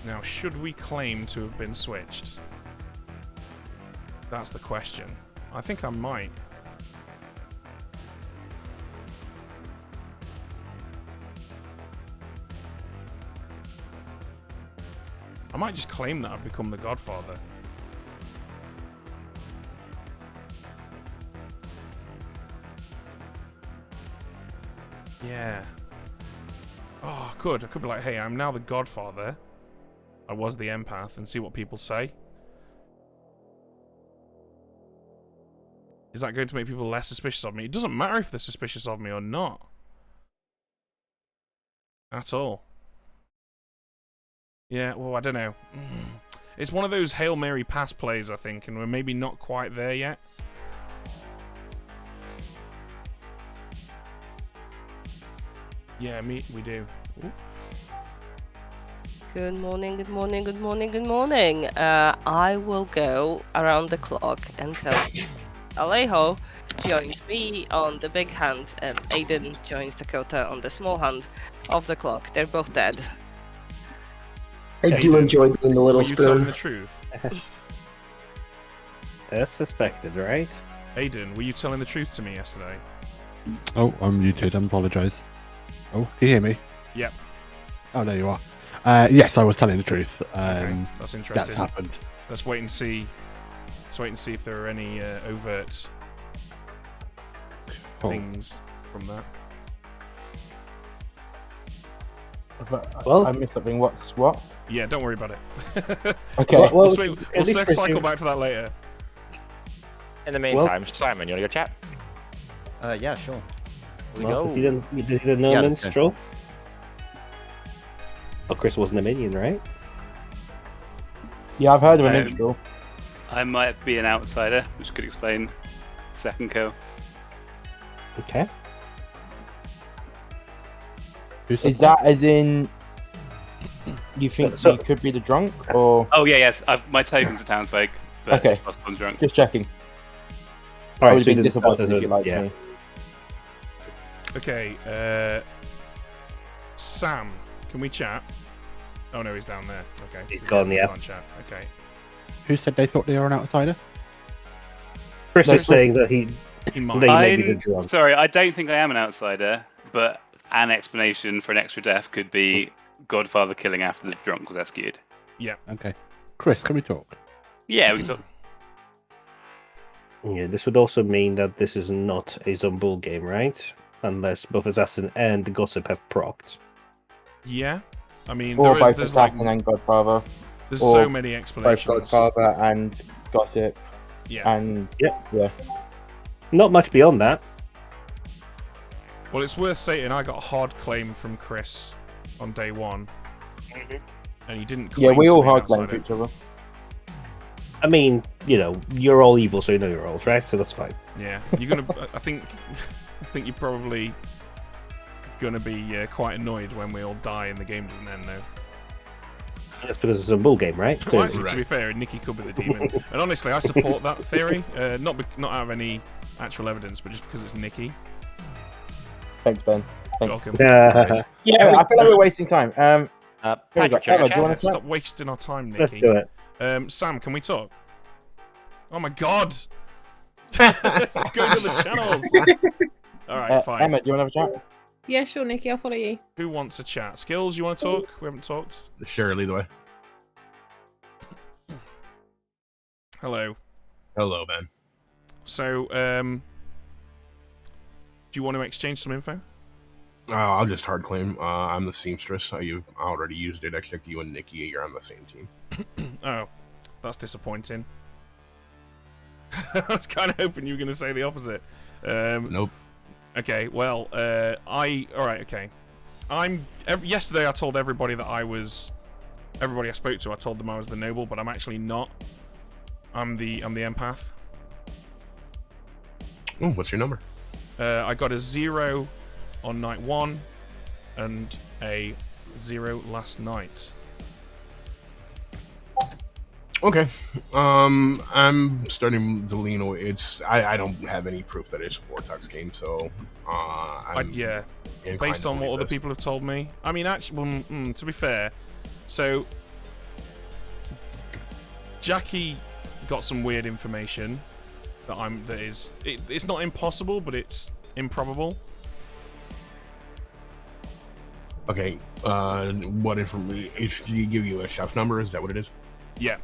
Now, should we claim to have been switched? That's the question. I think I might. I might just claim that I've become the Godfather. Yeah. Oh, I could be like, hey, I'm now the Godfather. I was the empath, and see what people say. Is that going to make people less suspicious of me? It doesn't matter if they're suspicious of me or not. At all. Yeah, well, I don't know. It's one of those Hail Mary pass plays, I think, and we're maybe not quite there yet. Yeah, we do. Ooh. Good morning, good morning, good morning, good morning. I will go around the clock until Alejo joins me on the big hand and Aiden joins Dakota on the small hand of the clock. They're both dead. I do enjoy being the little Were you telling the spoon. truth? As suspected, right? Aiden, were you telling the truth to me yesterday? Oh, I'm muted. I apologise. Oh, can you hear me? Yep. Oh, there you are. Yes, I was telling the truth. Okay, that's interesting. That's happened. Let's wait and see. Let's wait and see if there are any overt things from that. Well, I missed something. What's what? Yeah, don't worry about it. Okay. We'll cycle back to that later. In the meantime, Simon, you want to go chat? Yeah, sure. We go. Does he know Yeah, minstrel? Oh, Chris wasn't a minion, right? Yeah, I've heard of a minstrel. I might be an outsider, which could explain second kill. Okay. Is that as in you think So- you could be the drunk, or Oh yeah, yes. My token's a townsfolk, but Okay. it's possible I'm drunk. just checking? All I right, would so have been you didn't count disappointed as if you liked yeah. me. Okay, Sam, can we chat? Oh no, he's down there. Okay. He's gone, yeah. Can't chat. Okay. Who said they thought they were an outsider? Chris No, is saying that he He might. they may be the drunk. Sorry, I don't think I am an outsider, but an explanation for an extra death could be Godfather killing after the drunk was rescued. Yeah. Okay. Chris, can we talk? Yeah, we can talk. Yeah, this would also mean that this is not a Zumbul game, right? Unless both Assassin and Gossip have procced. Yeah. I mean, Or both there's like Assassin and Godfather. there's or so many Both explanations. Godfather and Gossip. Yeah. And Yep. yeah. Not much beyond that. Well, it's worth saying I got a hard claim from Chris on day one, and he didn't. Claim Yeah, we to all be an hard claim outsider. to each other. I mean, you know, you're all evil, so you know your roles, right? So that's fine. Yeah, you're gonna. I think you're probably gonna be quite annoyed when we all die and the game doesn't end, though. That's because it's a Zumbul game, right? Well, Clearly. actually, to be fair, Nicky could be the demon, and honestly, I support that theory. Not out of any actual evidence, but just because it's Nicky. Thanks, Ben. Thanks. Welcome. Yeah, I feel like we're wasting time. Here we go. Patrick, Emma, do you want to Stop wasting our time, Let's Nicky. do it. Sam, can we talk? Oh my God! Let's go to the channels. All right, fine. Emma, do you want to have a chat? Yeah, sure, Nicky, I'll follow you. Who wants a chat? Skills, you want to talk? We haven't talked. Sure, lead the way. Hello. Hello, Ben. So, do you want to exchange some info? I'll just hard claim. I'm the seamstress. You've already used it. I checked you and Nicky. You're on the same team. Oh, that's disappointing. I was kind of hoping you were going to say the opposite. Nope. Okay, well, all right, okay. Yesterday I told everybody that everybody I spoke to, I told them I was the noble, but I'm actually not. I'm the empath. Oh, what's your number? I got a 0 on night 1 and a 0 last night. Okay. I'm starting to lean away. I don't have any proof that it's a Vortex game, so Yeah. inclined Based to on what believe other this. people have told me. I mean, actually, to be fair, so Jackie got some weird information it's not impossible, but it's improbable. Okay. What information? Did he give you a chef number? Is that what it is? Yeah.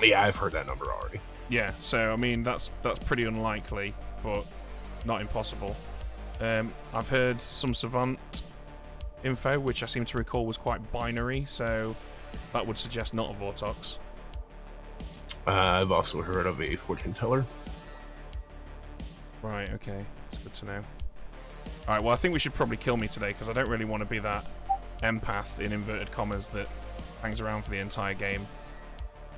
Yeah, I've heard that number already. Yeah, so I mean that's pretty unlikely, but not impossible. I've heard some savant info, which I seem to recall was quite binary, so that would suggest not a Vortox. I've also heard of a fortune teller. Right, okay. It's good to know. Alright, well I think we should probably kill me today, because I don't really want to be that empath, in inverted commas, that hangs around for the entire game.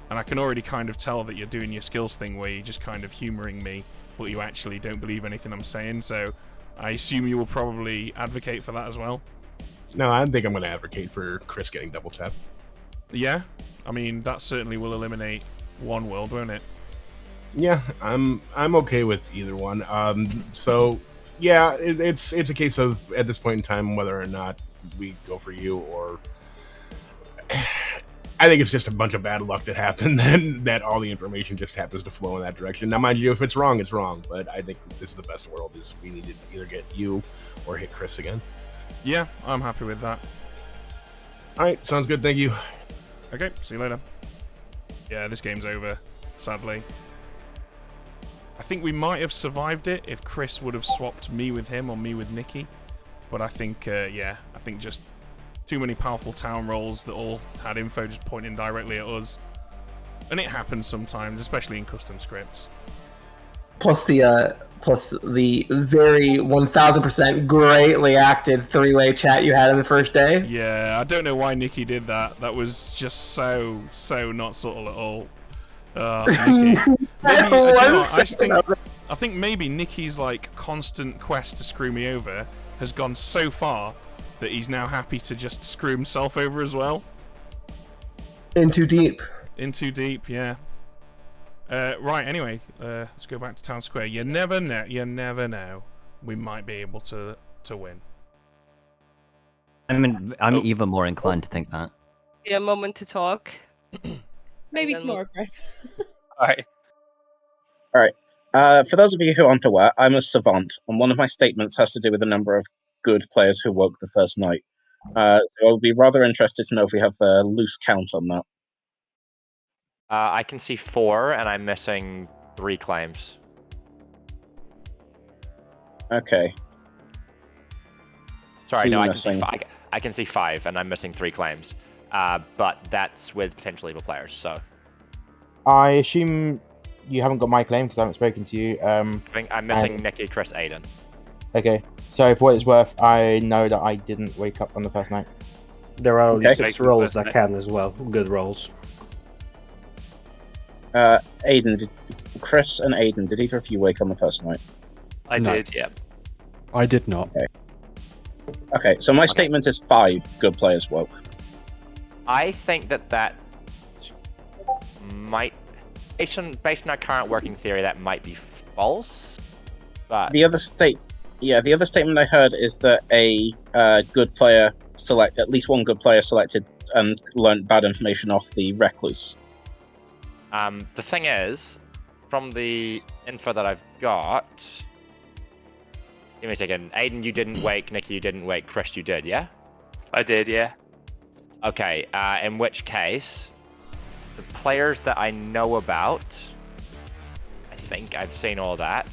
And I can already kind of tell that you're doing your skills thing where you're just kind of humouring me, but you actually don't believe anything I'm saying, so I assume you will probably advocate for that as well. No, I think I'm going to advocate for Chris getting double tap. Yeah? I mean, that certainly will eliminate one world, won't it? Yeah, I'm okay with either one. So yeah, it's a case of at this point in time whether or not we go for you or. I think it's just a bunch of bad luck that happened, then that all the information just happens to flow in that direction. Now, mind you, if it's wrong, it's wrong. But I think this is the best world. Is we need to either get you or hit Chris again. Yeah, I'm happy with that. All right, sounds good. Thank you. Okay, see you later. Yeah, this game's over, sadly. I think we might have survived it if Chris would have swapped me with him or me with Nicky. But I think, yeah, I think just too many powerful town rolls that all had info just pointing directly at us. And it happens sometimes, especially in custom scripts. Plus the plus the very 1000% greatly acted three-way chat you had on the first day. Yeah, I don't know why Nicky did that. That was just so not subtle at all. Nicky. Maybe, do you know what? I think maybe Nicky's like constant quest to screw me over has gone so far that he's now happy to just screw himself over as well. In too deep. In too deep, yeah. Right, anyway, let's go back to Town Square. You never know. We might be able to win. I mean, I'm even more inclined to think that. Yeah, a moment to talk. Maybe tomorrow, Chris. Alright. Alright. For those of you who aren't aware, I'm a savant, and one of my statements has to do with the number of good players who woke the first night. So I'll be rather interested to know if we have a loose count on that. I can see 4, and I'm missing 3 claims. Okay. Sorry, no, Missing. I can see 5, and I'm missing 3 claims. But that's with potential evil players, so... I assume you haven't got my claim because I haven't spoken to you. I'm missing Nicky, Chris, Aiden. Okay, so for what it's worth, I know that I didn't wake up on the first night. There are only Okay. 6 rolls that can as well. Good rolls. Aiden, Chris and Aiden, did either of you wake on the first night? I No. did, yeah. I did not. Okay, so my statement is 5 good players woke. I think that might... Based on our current working theory, that might be false, but... The other statement I heard is that a good player at least one good player selected and learned bad information off the recluse. The thing is, from the info that I've got... Give me a second. Aiden, you didn't wake. Nicky, you didn't wake. Chris, you did, yeah? I did, yeah. Okay, in which case, the players that I know about, I think I've seen all that.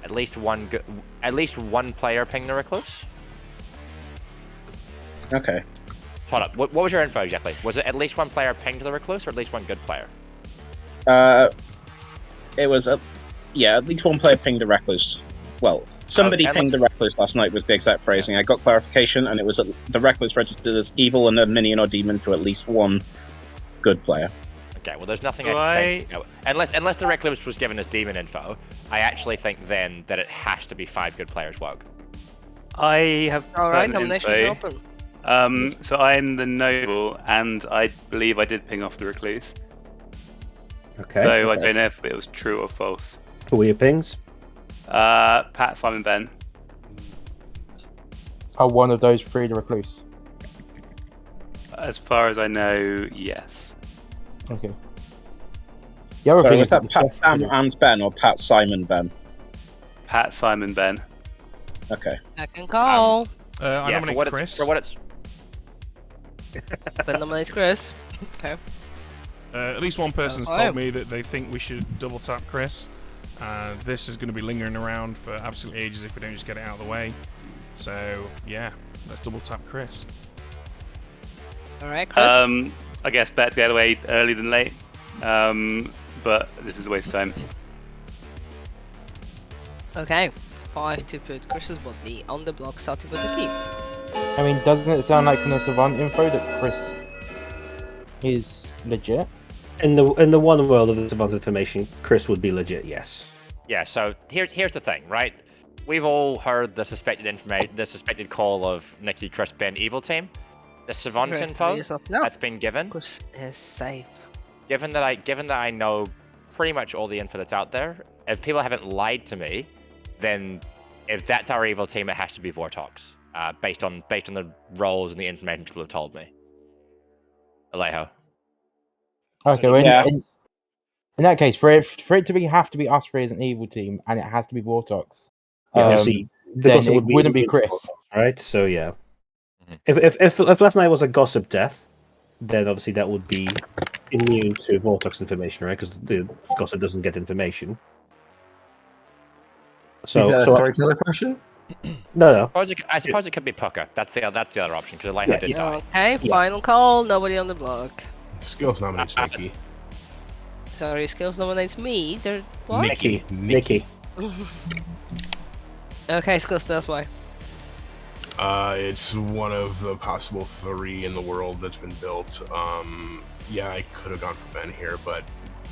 At least one player pinged the recluse. Okay. Hold up. What was your info exactly? Was it at least one player pinged the recluse, or at least one good player? It was at least one player pinged the recluse. Well, somebody pinged the recluse last night was the exact phrasing. I got clarification, and it was the recluse registered as evil and a minion or demon to at least one good player. Okay, well, there's nothing I can think. No, unless the recluse was given as demon info, I actually think then that it has to be 5 good players woke. I have Alright, gotten nominations info. open. So I'm the noble, and I believe I did ping off the recluse. Okay. Though I don't know if it was true or false. Who were your pings? Pat, Simon, Ben. Are one of those 3 the recluse? As far as I know, yes. Okay. The other So thing was is that Pat, Sam, and Ben, or Pat, Simon, Ben? Pat, Simon, Ben. Okay. Second call. I Yeah, nominate Chris. for what it's... Ben nominates Chris. Okay. At least one person's That's told fine. me that they think we should double tap Chris. And this is going to be lingering around for absolutely ages if we don't just get it out of the way. So, yeah, let's double tap Chris. Alright, Chris. I guess better to get away early than late. But this is a waste of time. Okay. 5 to put Chris's body on the block starting with the key. I mean, doesn't it sound like from the Savant info that Chris is legit? In the one world of the Savant information, Chris would be legit, yes. Yeah, so here's the thing, right? We've all heard the suspected call of Nicky, Chris, Ben, evil team. The Savant Okay, info yourself now. that's been given. Chris is safe. Given that I know pretty much all the info that's out there, if people haven't lied to me, then if that's our evil team, it has to be Vortox. Based on the roles and the information people have told me. Alejo. Okay, well, Yeah. in that case, for it to have to be us 3 as an evil team, and it has to be Vortox, See, then gossip it would be wouldn't be evil, Chris. right? So yeah. If last night was a gossip death, then obviously that would be immune to Vortex information, right? Because the gossip doesn't get information. So, Is that a storyteller question? No. I suppose it could be Pucker. That's the other option because Alejo did die. Okay, final call. Nobody on the block. Skills nominates Nicky. Sorry, Skills nominates me. What? Nicky. Okay, Skills, that's why. It's one of the possible 3 in the world that's been built. Yeah, I could have gone for Ben here, but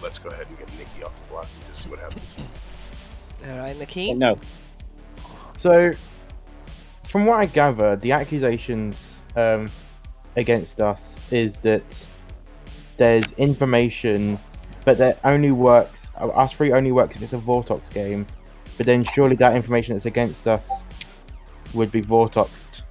let's go ahead and get Nicky off the block and just see what happens. Alright, Nicky. No. So, from what I gather, the accusations against us is that there's information, but that only works. Us 3 only works if it's a Vortox game. But then surely that information that's against us would be Vortoxed.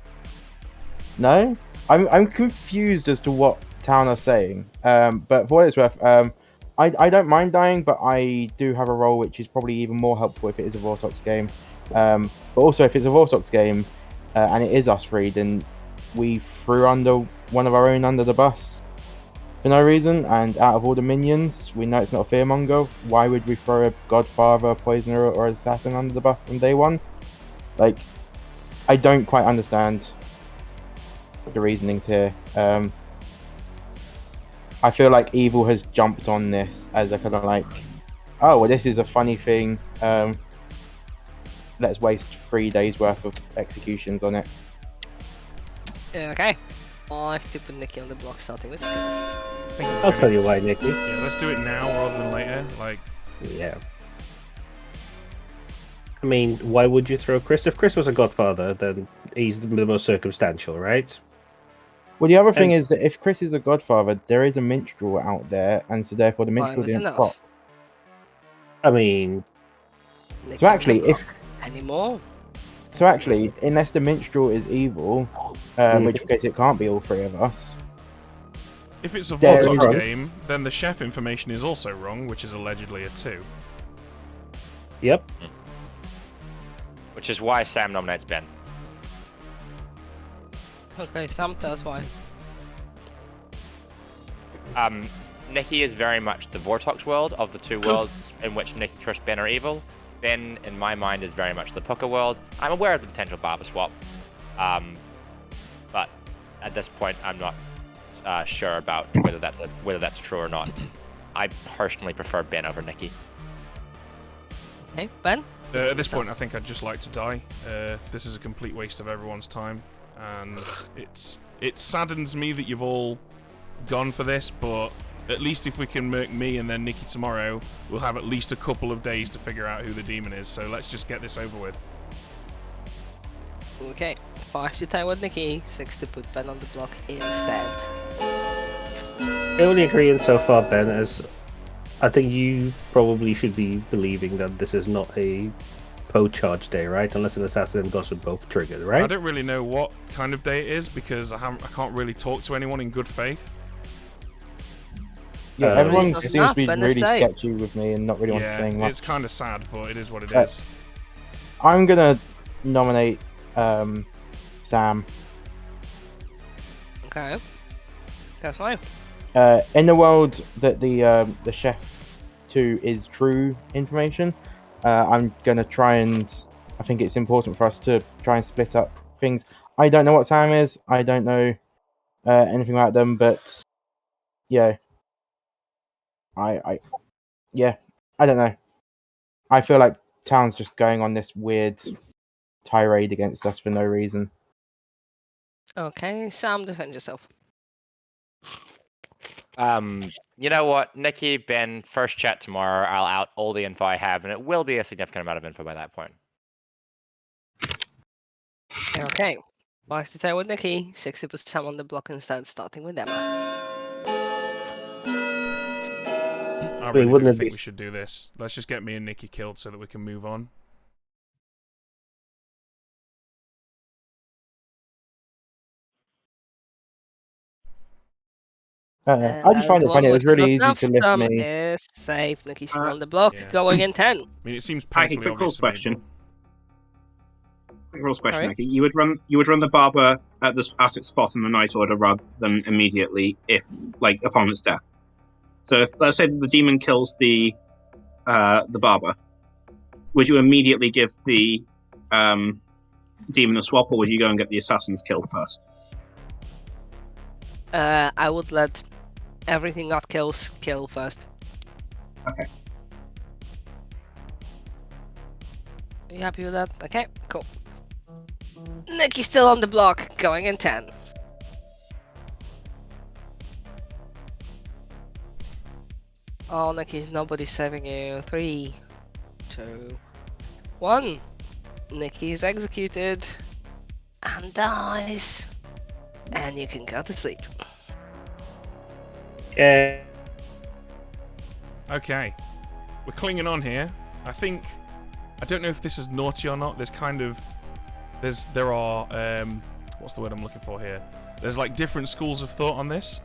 No, I'm confused as to what Town are saying. But for what it's worth, I don't mind dying, but I do have a role which is probably even more helpful if it is a Vortox game. But also if it's a Vortox game and it is us 3, then we threw under one of our own under the bus for no reason, and out of all the minions, we know it's not a fearmonger. Why would we throw a Godfather, a Poisoner, or an Assassin under the bus on day 1? Like, I don't quite understand the reasonings here. I feel like Evil has jumped on this as a kind of like, oh, well, this is a funny thing. Let's waste 3 days worth of executions on it. Okay. I have to put Nicky on the block, starting with Skills. I'll tell you why, Nicky. Yeah, let's do it now rather than later. Like, yeah. I mean, why would you throw Chris? If Chris was a Godfather, then he's the most circumstantial, right? Well, the other thing is that if Chris is a Godfather, there is a minstrel out there, and so therefore the minstrel didn't proc. I mean, so actually, anymore. So actually, unless the minstrel is evil, which case it can't be all 3 of us. if it's a Vortox game, then the chef information is also wrong, which is allegedly a 2. Yep. Which is why Sam nominates Ben. Okay, Sam, tell us why. Nicky is very much the Vortox world of the 2 worlds in which Nicky, Chris, Ben are evil. Ben, in my mind, is very much the Pucker world. I'm aware of the potential barber swap, but at this point, I'm not sure about whether that's true or not. I personally prefer Ben over Nicky. Hey, Ben? At this point, I think I'd just like to die. This is a complete waste of everyone's time, and it saddens me that you've all gone for this, but at least if we can murk me and then Nicky tomorrow, we'll have at least a couple of days to figure out who the demon is, so let's just get this over with. Okay, 5 to tie with Nicky, 6 to put Ben on the block instead. The only agreement so far, Ben, is I think you probably should be believing that this is not a charge day, right? Unless an assassin and ghost are both triggered, right? I don't really know what kind of day it is because I can't really talk to anyone in good faith. Yeah, everyone seems to be really sketchy with me and not really want to say much. It's kind of sad, but it is what it is. I'm gonna nominate Sam. Okay, that's fine. In the world that the chef 2 is true information, I'm gonna try and I think it's important for us to try and split up things. I don't know what Sam is. I don't know anything about them, but yeah. I don't know. I feel like Town's just going on this weird tirade against us for no reason. Okay, Sam, defend yourself. You know what, Nicky, Ben, first chat tomorrow. I'll out all the info I have, and it will be a significant amount of info by that point. Okay, 5 to tie with Nicky, 6 to put Sam on the block instead, starting with Emma. I really do think we should do this. Let's just get me and Nicky killed so that we can move on. I just find it funny. It was really easy to lift me. Is safe. Nicky's still on the block, going in 10. I mean, it seems Aggie, painfully quick rules obvious to me, question. Quick rules question, Sorry? Aggie. You would run the barber at its spot in the night order rather than immediately if upon its death. So if let's say the demon kills the barber, would you immediately give the demon a swap, or would you go and get the assassin's kill first? I would let everything that kills kill first. Okay. you happy with that? Okay, cool. Nicky's still on the block, going in 10. Oh, Nicky's nobody's saving you. 3, 2, 1. Nicky's executed and dies. And you can go to sleep. Yeah. Okay, we're clinging on here. I don't know if this is naughty or not. There are what's the word I'm looking for here? There's like different schools of thought on this,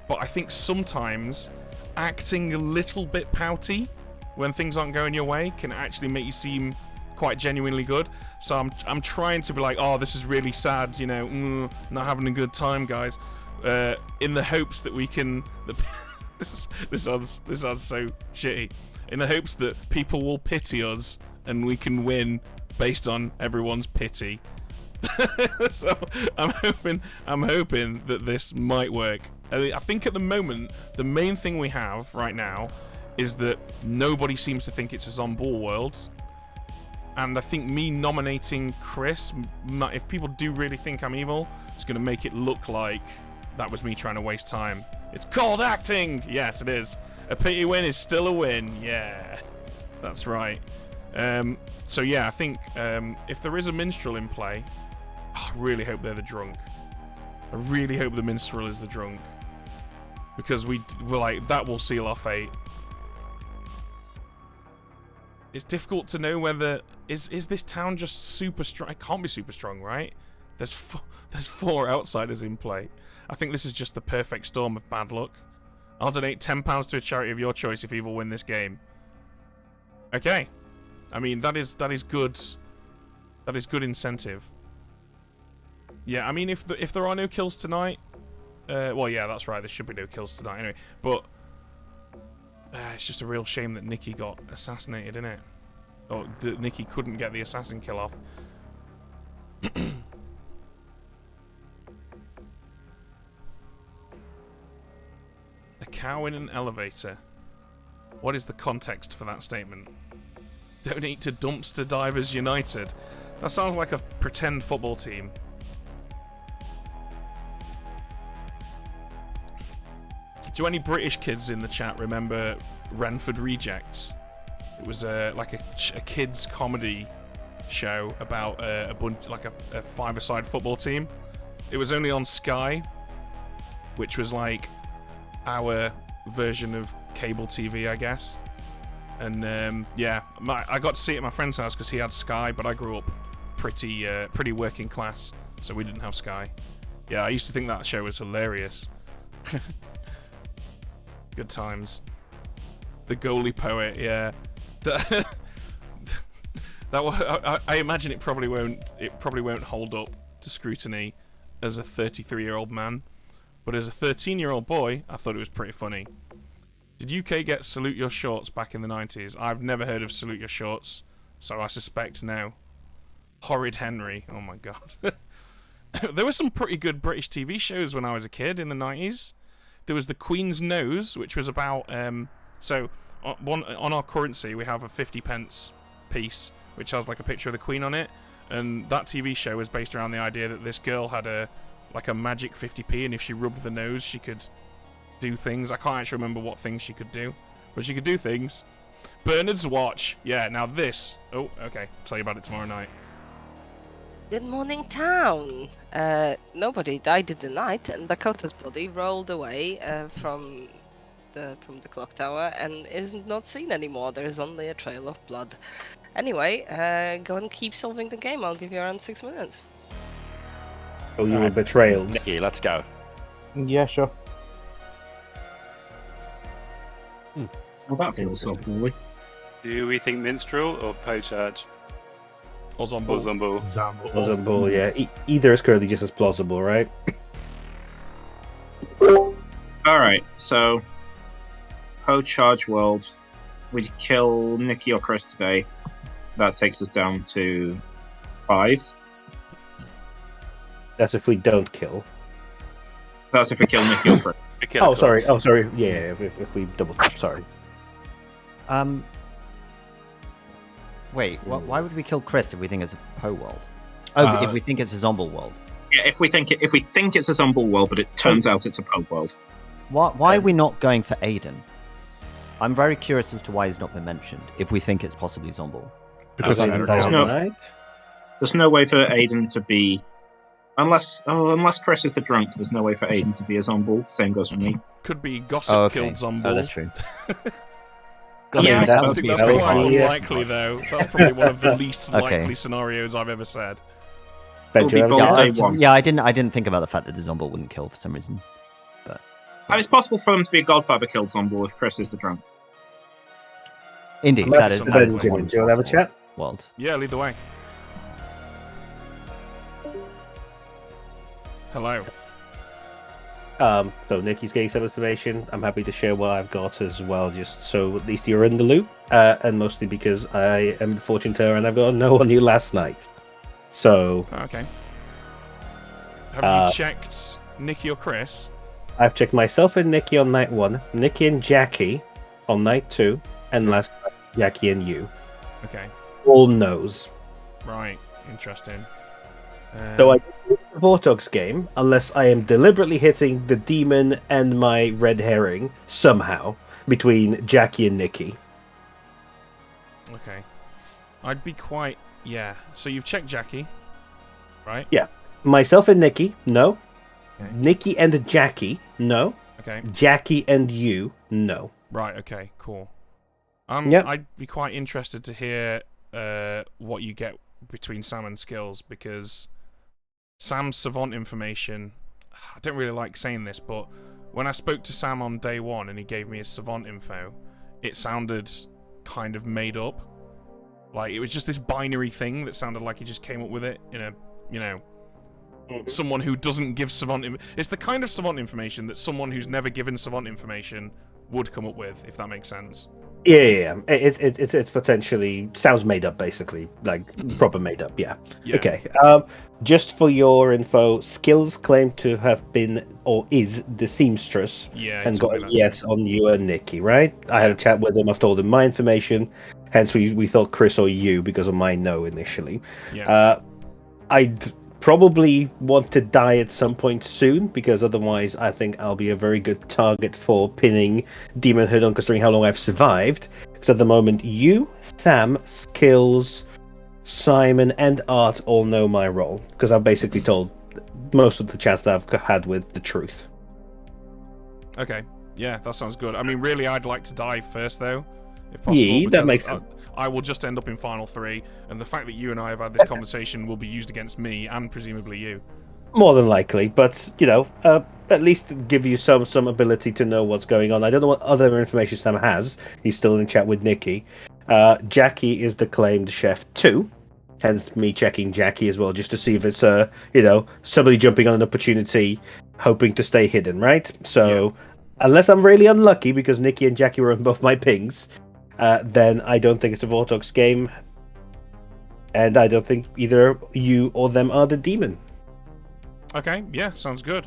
but I think sometimes acting a little bit pouty when things aren't going your way can actually make you seem quite genuinely good. So I'm trying to be like, oh, this is really sad, not having a good time, guys, in the hopes that we can. This sounds so shitty. In the hopes that people will pity us and we can win based on everyone's pity. So I'm hoping that this might work. I think at the moment the main thing we have right now is that nobody seems to think it's a Zomball world, and I think me nominating Chris, if people do really think I'm evil, it's going to make it look like that was me trying to waste time. It's called acting! Yes, it is. A pity win is still a win. Yeah, that's right. So yeah, I think if there is a minstrel in play, I really hope they're the drunk. I really hope the minstrel is the drunk, because we're like, that will seal our fate. It's difficult to know whether is this town just super strong. It can't be super strong, right? There's 4 outsiders in play. I think this is just the perfect storm of bad luck. I'll donate £10 to a charity of your choice if Evil win this game. Okay, I mean that is good. That is good incentive. Yeah, I mean if there are no kills tonight, well yeah, that's right. There should be no kills tonight anyway. But it's just a real shame that Nicky got assassinated, isn't it? Or that Nicky couldn't get the assassin kill off. A cow in an elevator. What is the context for that statement? Donate to Dumpster Divers United. That sounds like a pretend football team. Do any British kids in the chat remember Renford Rejects? It was like a kids comedy show about a bunch, like a five-a-side football team. It was only on Sky, which was like our version of cable TV, I guess. And yeah, I got to see it at my friend's house because he had Sky, but I grew up pretty working class, so we didn't have Sky. Yeah, I used to think that show was hilarious. Good times. The goalie poet, yeah. I imagine it probably won't hold up to scrutiny as a 33-year-old man, but as a 13-year-old boy, I thought it was pretty funny. Did UK get Salute Your Shorts back in the 90s? I've never heard of Salute Your Shorts, so I suspect now. Horrid Henry, oh my god. There were some pretty good British TV shows when I was a kid in the 90s. There was The Queen's Nose, which was about... so, on our currency, we have a 50p piece, which has like a picture of the Queen on it. And that TV show was based around the idea that this girl had a magic 50p, and if she rubbed the nose, she could do things. I can't actually remember what things she could do, but she could do things. Bernard's Watch. Yeah, now this... Oh, okay. I'll tell you about it tomorrow night. Good morning, town. Nobody died in the night, and Dakota's body rolled away from the clock tower and is not seen anymore. There is only a trail of blood. Anyway, go and keep solving the game. I'll give you around 6 minutes. Oh, you were betrayed. Nicky, let's go. Yeah, sure. Well, that feels so poorly. Do we think minstrel or Pochard? Or Zomball? Or Zomball. Plausible, yeah. Either is currently just as plausible, right? Alright, so Charge World, we kill Nicky or Chris today. That takes us down to 5. That's if we don't kill. That's if we kill Nicky or Chris. Oh, sorry. Oh, sorry. Yeah, if we double tap, sorry. Wait, why would we kill Chris if we think it's a Poe world? Oh, if we think it's a Zomble world. Yeah, if we think it's a Zomble world, but it turns out it's a Poe world. Why are we not going for Aiden? I'm very curious as to why he's not been mentioned. If we think it's possibly Zomble, Because there's no way for Aiden to be, unless Chris is the drunk. There's no way for Aiden to be a Zomble. Same goes for me. Could be Gossip killed Zomble. Oh, that's true. Yeah, I think that's quite unlikely, though. That's probably one of the least likely scenarios I've ever said. I didn't think about the fact that the Zomble wouldn't kill for some reason. But and it's possible for them to be a Godfather killed Zomble if Chris is the drunk. Indeed, that is Do you want to have a chat? World. Yeah, lead the way. Hello. So Nicky's getting some information. I'm happy to share what I've got as well, just so at least you're in the loop. And mostly because I am the fortune teller and I've got no on you last night. So. Okay. Have you checked Nicky or Chris? I've checked myself and Nicky on night 1, Nicky and Jackie on night 2, and last night, Jackie and you. Okay. All knows. Right. Interesting. So I do the Vortox game unless I am deliberately hitting the demon and my red herring somehow between Jackie and Nicky. Okay. I'd be quite... Yeah. So you've checked Jackie, right? Yeah. Myself and Nicky, no. Okay. Nicky and Jackie, no. Okay. Jackie and you, no. Right, okay, cool. Yep. I'd be quite interested to hear what you get between Sam and Skills, because Sam's savant information... I don't really like saying this, but when I spoke to Sam on day 1 and he gave me his savant info, it sounded kind of made up. Like, it was just this binary thing that sounded like he just came up with it in a, you know... Someone who doesn't give savant... It's the kind of savant information that someone who's never given savant information would come up with, if that makes sense. Yeah. It's potentially sounds made up, basically, like proper made up. Yeah. Okay. Just for your info, Skills claimed to have been or is the seamstress. Yeah. And got a yes on you and Nicky, right? I had a chat with him. I've told him my information. Hence, we thought Chris or you because of my no initially. Yeah. I'd probably want to die at some point soon, because otherwise I think I'll be a very good target for pinning Demon Hood on, considering how long I've survived. Because at the moment, you, Sam, Skills, Simon, and Art all know my role, because I've basically told most of the chats that I've had with the truth. Okay, yeah, that sounds good. I mean, really, I'd like to die first, though, if possible. Yeah, that makes sense. I will just end up in Final 3, and the fact that you and I have had this conversation will be used against me, and presumably you. More than likely, but, you know, at least give you some ability to know what's going on. I don't know what other information Sam has. He's still in chat with Nicky. Jackie is the claimed chef too, hence me checking Jackie as well, just to see if it's, you know, somebody jumping on an opportunity, hoping to stay hidden, right? So, unless I'm really unlucky, because Nicky and Jackie were on both my pings, then I don't think it's a Vortox game, and I don't think either you or them are the demon. Okay, yeah, sounds good.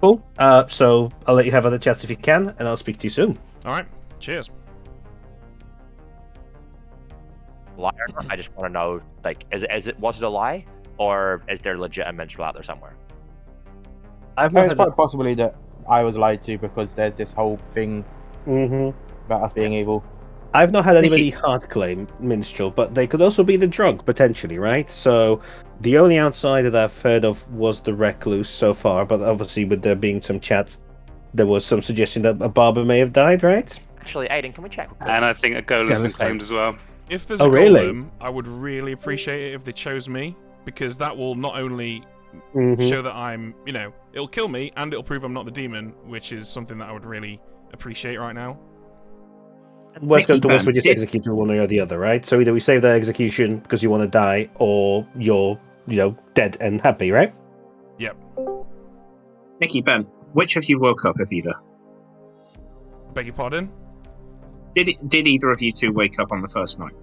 Cool. So I'll let you have other chats if you can, and I'll speak to you soon. Alright, cheers. Liar? I just want to know, like, was it a lie, or is there legit a minstrel out there somewhere? It's quite possibly that I was lied to, because there's this whole thing about us being evil. I've not had anybody hard claim minstrel, but they could also be the drunk, potentially, right? So the only outsider that I've heard of was the recluse so far, but obviously with there being some chats, there was some suggestion that a barber may have died, right? Actually, Aiden, can we check? And I think a golem's been claimed as well. If there's a golem, I would really appreciate it if they chose me, because that will not only show that I'm, you know, it'll kill me, and it'll prove I'm not the demon, which is something that I would really appreciate right now. And worst comes to worst, we just execute one or the other, right? So either we save that execution because you want to die, or you're, you know, dead and happy, right? Yep. Nicky, Ben, which of you woke up, if either? Beg your pardon? Did either of you two wake up on the first night?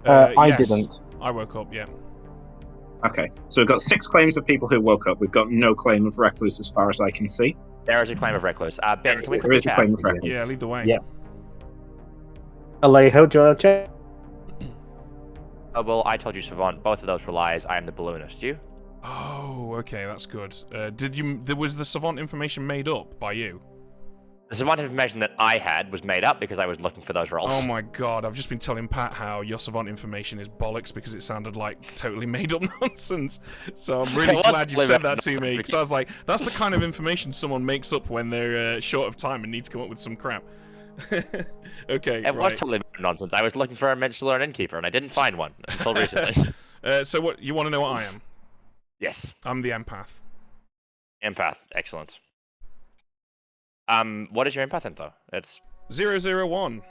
I yes. didn't. I woke up, yeah. Okay, so we've got 6 claims of people who woke up. We've got no claim of recluse as far as I can see. There is a claim of recluse. Ben, can we there is a claim of recluse. Yeah, lead the way. Yeah. Alejo, do you want to check? Well, I told you Savant. Both of those were lies. I am the balloonist. You? Oh, okay, that's good. Was the Savant information made up by you? The Savant information that I had was made up because I was looking for those roles. Oh my god, I've just been telling Pat how your Savant information is bollocks because it sounded like totally made up nonsense. So I'm really glad you said that to me, because I was like, that's the kind of information someone makes up when they're short of time and need to come up with some crap. Okay, It was totally nonsense. I was looking for a Menstrual Innkeeper and I didn't find one until recently. So what, you want to know what I am? Yes. I'm the empath. Empath, excellent. What is your empath info? It's 001.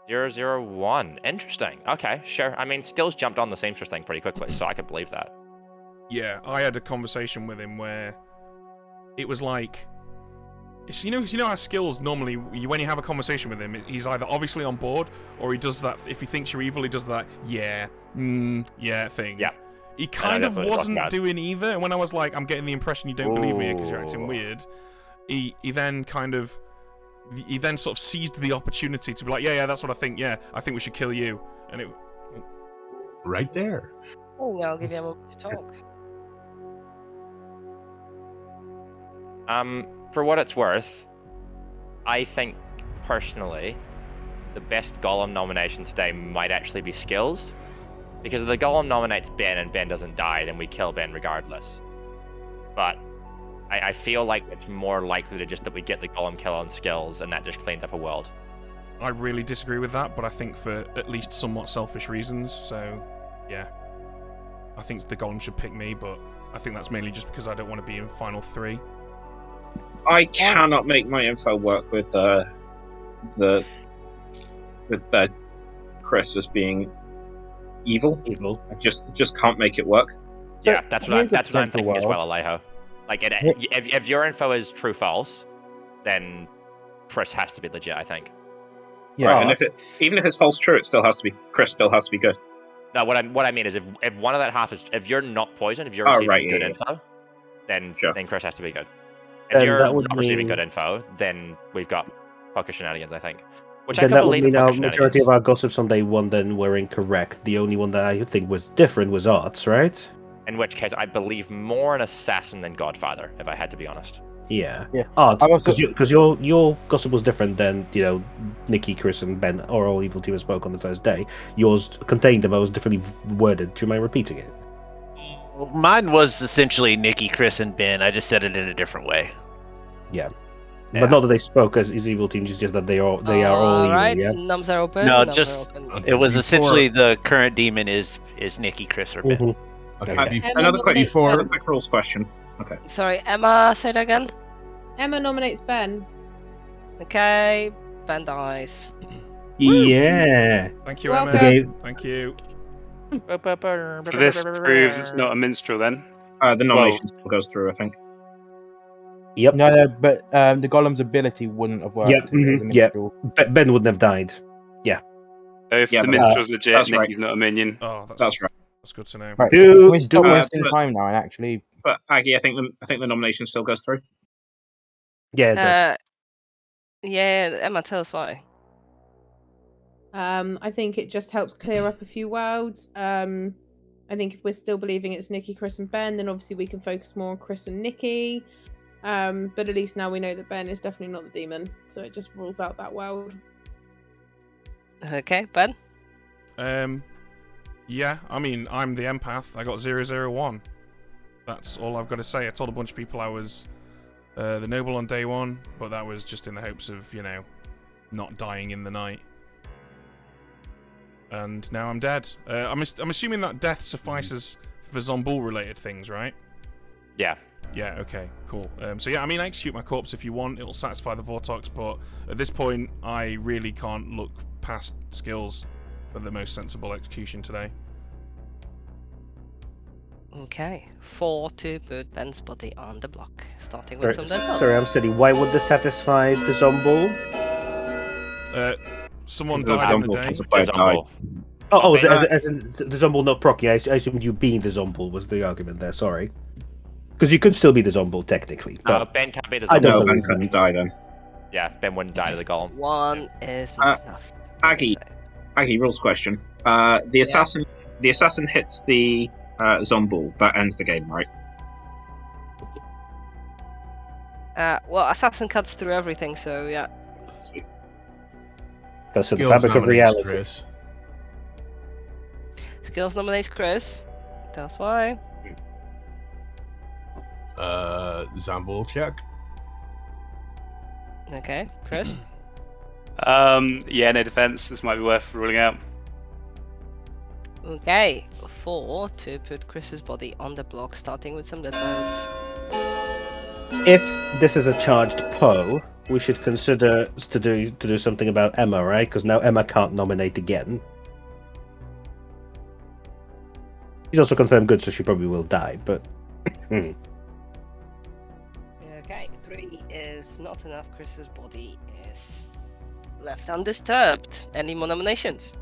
001. Interesting. Okay, sure. I mean, skills jumped on the seamstress thing pretty quickly, so I could believe that. Yeah, I had a conversation with him where it was like, you know how skills normally, when you have a conversation with him, he's either obviously on board or he does that. If he thinks you're evil, he does that yeah thing. Yeah. He kind of wasn't doing either. And when I was like, I'm getting the impression you don't believe me because you're acting weird. He then sort of seized the opportunity to be like, yeah, that's what I think. Yeah, I think we should kill you. And it right there. Oh, I'll give you a moment to talk. For what it's worth, I think personally, the best Golem nomination today might actually be skills, because if the Golem nominates Ben and Ben doesn't die, then we kill Ben regardless. But I feel like it's more likely to just that we get the Golem kill on skills, and that just cleans up a world. I really disagree with that, but I think for at least somewhat selfish reasons. So, yeah, I think the Golem should pick me, but I think that's mainly just because I don't want to be in final 3. I cannot make my info work with Chris as being evil. I just can't make it work. Yeah, that's what I'm thinking as well, Alejo. Like, if your info is true/false, then Chris has to be legit, I think. Yeah, right, and even if it's false/true, it still has to be Chris. Still has to be good. No, what I mean is, if one of that half is, if you're not poisoned, if you're receiving good info, then Chris has to be good. If you're not receiving good info, then we've got poker shenanigans, I think. Which then I can that believe would mean in our poker majority of our gossips on day 1 then were incorrect. The only one that I think was different was Arts, right? In which case, I believe more an assassin than Godfather, if I had to be honest. Yeah. Arts, because your gossip was different than, Nicky, Chris, and Ben, or all evil team spoke on the first day. Yours contained them, but was differently worded. Do you mind repeating it? Mine was essentially Nicky, Chris, and Ben. I just said it in a different way. Yeah. But not that they spoke as evil teams, it's just that they are all evil, right. yeah? Numbs are open. No, numbs just are open. it was essentially the current demon is Nicky, Chris, or Ben. Mm-hmm. Okay. Another quick rules question. Okay. Sorry, Emma, say that again. Emma nominates Ben. Okay, Ben dies. Yeah. Thank you, Welcome. Emma. Okay. Thank you. So this proves it's not a minstrel then? The nomination still goes through, I think. Yep. No, but the Golem's ability wouldn't have worked. Yep. Ben wouldn't have died. Yeah. If the minstrel's legit, Nicky's not a minion. Oh, that's right. That's good to know. Right. We're still wasting time now, and actually. But Aggie, I think the nomination still goes through. Yeah, it does. Yeah, Emma, tell us why. I think it just helps clear up a few worlds. I think if we're still believing it's Nicky, Chris, and Ben, then obviously we can focus more on Chris and Nicky. But at least now we know that Ben is definitely not the demon, so it just rules out that world. Okay, Ben? Yeah, I mean, I'm the empath. I got 001. That's all I've got to say. I told a bunch of people I was the noble on day 1, but that was just in the hopes of, not dying in the night. And now I'm dead. I'm assuming that death suffices for Zombul-related things, right? Yeah. Yeah, okay, cool. So yeah, I mean, execute my corpse if you want. It'll satisfy the Vortox, but at this point, I really can't look past skills for the most sensible execution today. Okay, 4 to put Ben's body on the block, starting with some dead bodies. Sorry, I'm steady. Why would this satisfy the Zombul? Someone died in the day. As in the Zombul not proccing. I assumed you being the Zombul was the argument there, sorry. Because you could still be the Zombul, technically. But Ben can't be the Zombul. I don't Ben couldn't die then. Yeah, Ben wouldn't die to the Golem. 1 is not enough. Aggie, rules question. The assassin the assassin hits the Zombul, that ends the game, right? Well, assassin cuts through everything, so yeah. Sweet. Goes to the Skills fabric of nominates reality. Chris. Skills nominates Chris. That's why. Zombul check. Okay, Chris. Yeah, no defense. This might be worth ruling out. Okay, 4 to put Chris's body on the block, starting with some death votes. If this is a charged Poe, we should consider to do something about Emma, right? Because now Emma can't nominate again. She's also confirmed good, so she probably will die, but... Okay, 3 is not enough. Chris's body is left undisturbed. Any more nominations?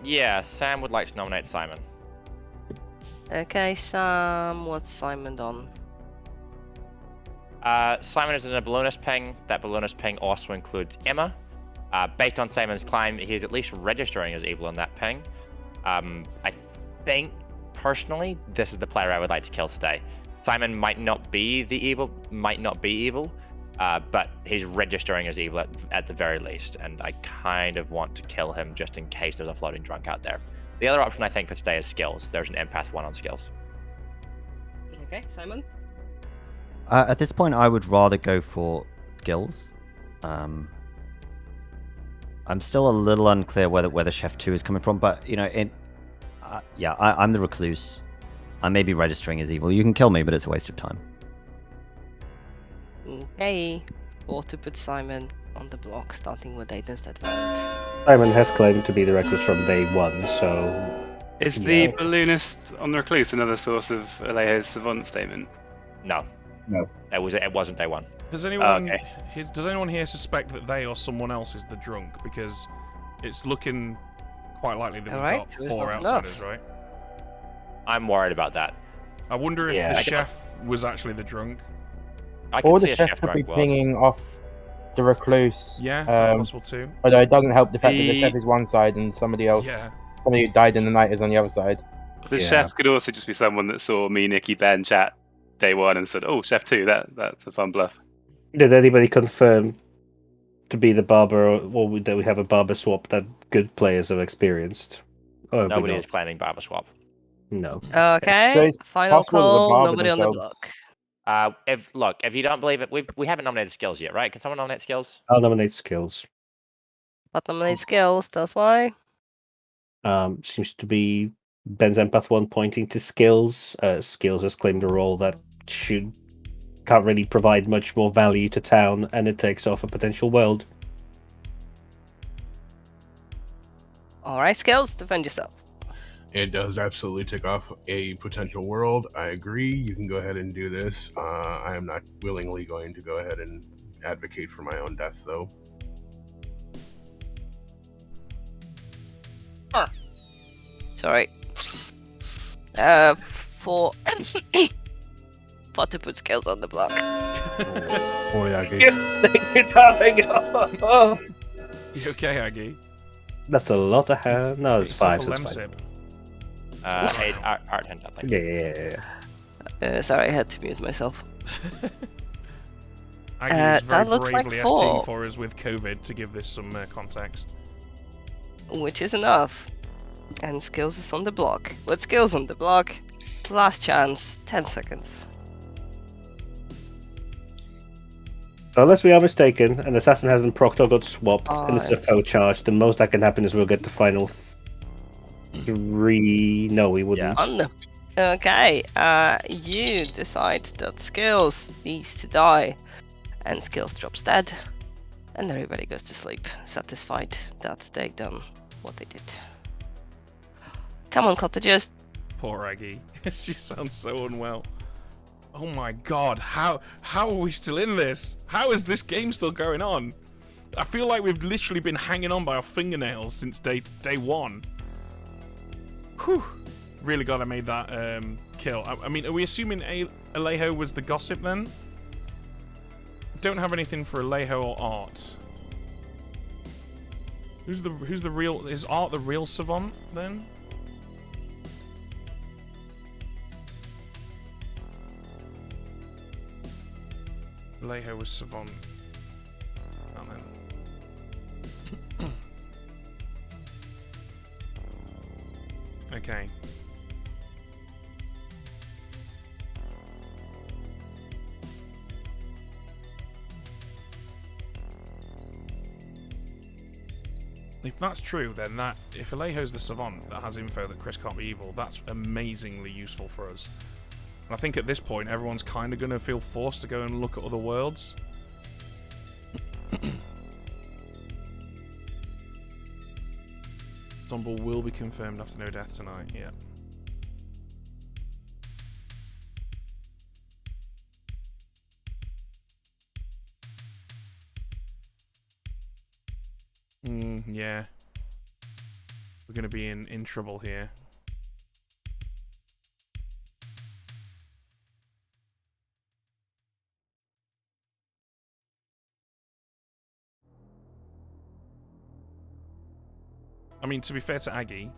Yeah, Sam would like to nominate Simon. Okay, Sam, what's Simon done? Simon is in a balloonist ping. That balloonist ping also includes Emma. Based on Simon's claim, he is at least registering as evil in that ping. I think, personally, this is the player I would like to kill today. Simon might not be evil, but he's registering as evil at the very least, and I kind of want to kill him just in case there's a floating drunk out there. The other option I think for today is skills. There's an empath 1 on skills. Okay, Simon? At this point, I would rather go for skills. I'm still a little unclear whether Chef 2 is coming from, but, you know, I'm the recluse. I may be registering as evil. You can kill me, but it's a waste of time. Okay, 4 to put Simon on the block, starting with Aiden's dead vote. Simon has claimed to be the recluse from day 1, so... Is the balloonist on the recluse another source of Alejo's savant statement? No. No. It wasn't day 1. Does anyone here suspect that they or someone else is the drunk? Because it's looking quite likely that we've got 4 outsiders, right? I'm worried about that. I wonder if the chef was actually the drunk. Or the chef could be pinging off the recluse. Yeah, possible too. Although it doesn't help the fact that the chef is one side and somebody else, somebody who died in the night, is on the other side. The chef could also just be someone that saw me, Nicky, Ben chat day 1 and said, "Oh, Chef 2, that's a fun bluff." Did anybody confirm to be the barber, or that we have a barber swap that good players have experienced? Or Nobody is claiming barber swap. No. Okay, final call, nobody on the block. If you don't believe it, we haven't nominated skills yet, right? Can someone nominate skills? I'll nominate skills. But nominate skills, that's why. Seems to be Ben's empath 1 pointing to skills. Skills has claimed a role that can't really provide much more value to town, and it takes off a potential world. Alright, skills, defend yourself. It does absolutely tick off a potential world. I agree. You can go ahead and do this. I am not willingly going to go ahead and advocate for my own death, though. Sorry. For to put skills on the block. Boy, Aggie. Thank you, darling. You okay, Aggie? That's a lot of hair. No, it's 5. So it's fine. Art hand, I think. Yeah. Sorry, I had to mute myself. Aggie is very that looks bravely like 4. STing for us with COVID to give this some context. Which is enough. And skills is on the block. With skills on the block, last chance, 10 seconds. So unless we are mistaken, an assassin hasn't procced or got swapped, and it's a foe charge, the most that can happen is we'll get the final 3. No, we wouldn't. Okay, you decide that skills needs to die, and skills drops dead, and everybody goes to sleep, satisfied that they done what they did. Come on, cottagers. Poor Aggie. She sounds so unwell. Oh my god, how are we still in this? How is this game still going on? I feel like we've literally been hanging on by our fingernails since day 1. Whew. Really glad I made that kill. I mean, are we assuming Alejo was the gossip then? Don't have anything for Alejo or Art. Who's the real? Is Art the real savant then? Alejo was Savant. Oh, then. Okay. If that's true, then if Alejo's the Savant that has info that Chris can't be evil, that's amazingly useful for us. And I think at this point, everyone's kind of going to feel forced to go and look at other worlds. Zomball will be confirmed after no death tonight, yeah. Yeah. We're going to be in trouble here. I mean, to be fair to Aggie,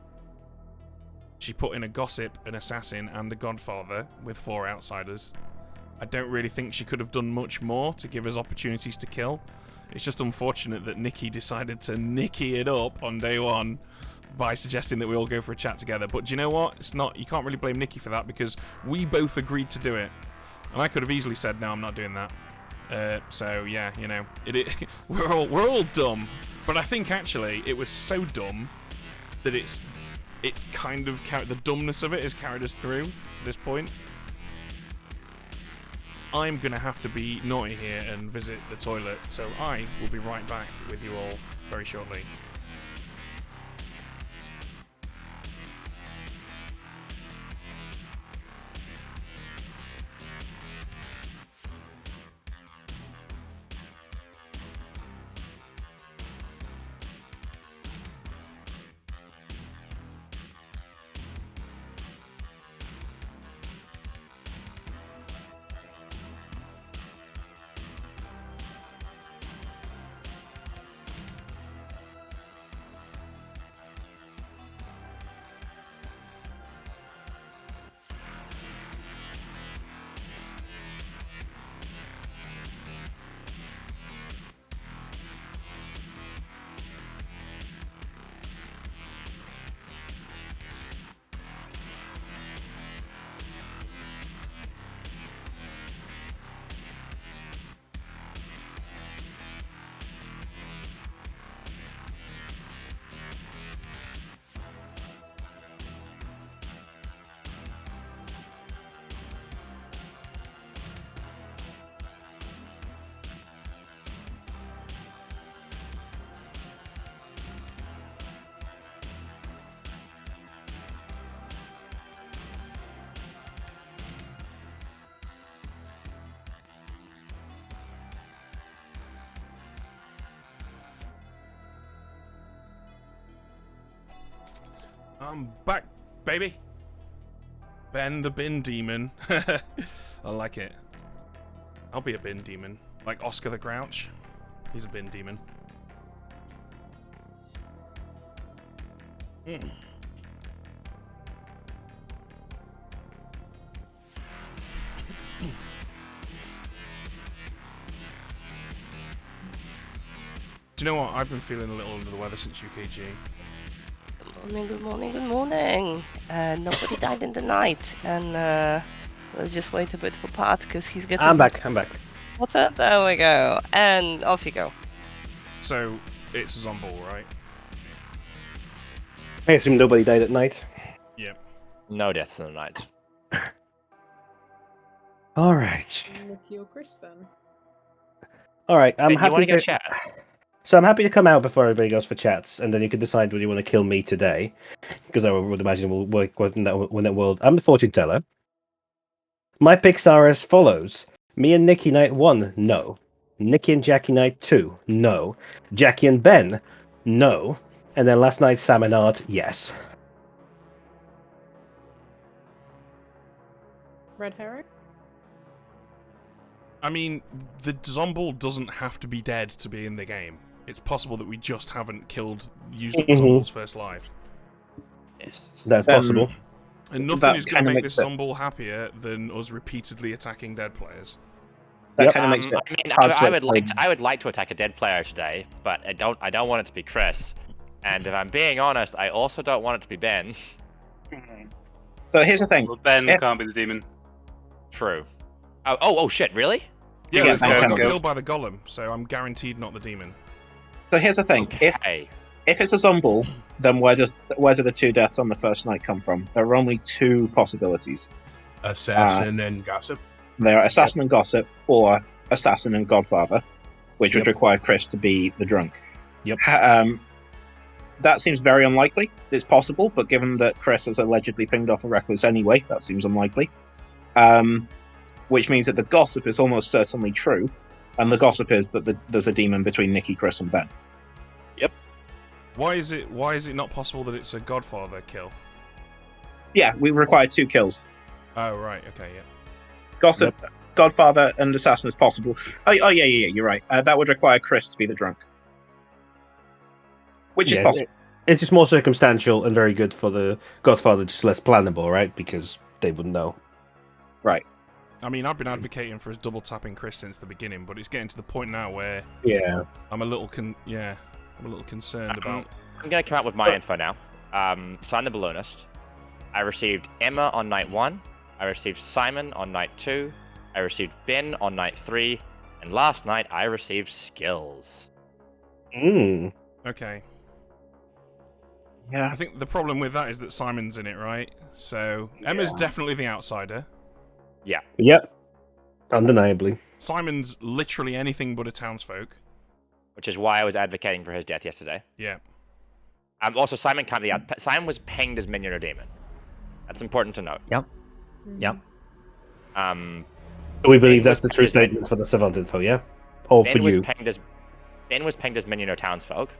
she put in a gossip, an assassin, and a godfather with 4 outsiders. I don't really think she could have done much more to give us opportunities to kill. It's just unfortunate that Nicky decided to Nicky it up on day 1 by suggesting that we all go for a chat together. But do you know what? It's not. You can't really blame Nicky for that because we both agreed to do it, and I could have easily said, "No, I'm not doing that." So yeah, you know, we're all dumb. But I think actually it was so dumb that it's kind of the dumbness of it has carried us through to this point. I'm gonna have to be naughty here and visit the toilet, so I will be right back with you all very shortly. I'm back, baby. Ben the bin demon. I like it. I'll be a bin demon. Like Oscar the Grouch. He's a bin demon. Mm. Do you know what? I've been feeling a little under the weather since UKG. Good morning, good morning. Nobody died in the night, and let's just wait a bit for Pat because he's getting. I'm back. What's up? There we go, and off you go. So it's a zombie, right? I assume nobody died at night. Yep. No deaths in the night. All right. I'm with you, Chris, then. All right. I'm Ben, you happy want to to go chat? So I'm happy to come out before everybody goes for chats, and then you can decide whether you want to kill me today, because I would imagine we'll work in that world. I'm the fortune teller. My picks are as follows: me and Nicky Night 1, no. Nicky and Jackie Night 2, no. Jackie and Ben, no. And then last night Sam and Art, yes. Red herring? I mean, the zombie doesn't have to be dead to be in the game. It's possible that we just haven't used up the zombie's first life. Yes. That's possible. And nothing is going to make this zombie happier than us repeatedly attacking dead players. That kind of makes it hard to I would like to attack a dead player today, but I don't want it to be Chris. And if I'm being honest, I also don't want it to be Ben. So here's the thing. Well, Ben can't be the demon. True. Oh shit! Really? Yeah, Yeah, the Ben golem can got go. killed by the golem, so I'm guaranteed not the demon. So here's the thing. Okay. If it's a Zombull, then where do the 2 deaths on the first night come from? There are only 2 possibilities. Assassin and Gossip. They are Assassin and Gossip, or Assassin and Godfather, which would require Chris to be the drunk. Yep. That seems very unlikely. It's possible, but given that Chris has allegedly pinged off a Recluse anyway, that seems unlikely. Which means that the Gossip is almost certainly true, and the Gossip is that there's a demon between Nicky, Chris, and Ben. Yep. Why is it not possible that it's a Godfather kill? Yeah, we require 2 kills. Oh right, okay, yeah. Gossip, Godfather, and Assassin is possible. Oh yeah, you're right. That would require Chris to be the drunk. Which is possible. It's just more circumstantial and very good for the Godfather, just less plannable, right? Because they wouldn't know. Right. I mean, I've been advocating for double tapping Chris since the beginning, but it's getting to the point now where I'm a little concerned about. I'm gonna come out with my info now. So I'm the balloonist. I received Emma on night 1. I received Simon on night 2. I received Ben on night 3, and last night I received Skills. Okay. Yeah. I think the problem with that is that Simon's in it, right? So Emma's definitely the outsider. Yeah. Yep. Undeniably. Simon's literally anything but a townsfolk. Which is why I was advocating for his death yesterday. Yeah. Also, Simon can't be out. Simon was pinged as minion or demon. That's important to note. Yep. We believe that's the true statement for the Savant info, yeah? Or for you? Ben was pinged as minion or townsfolk.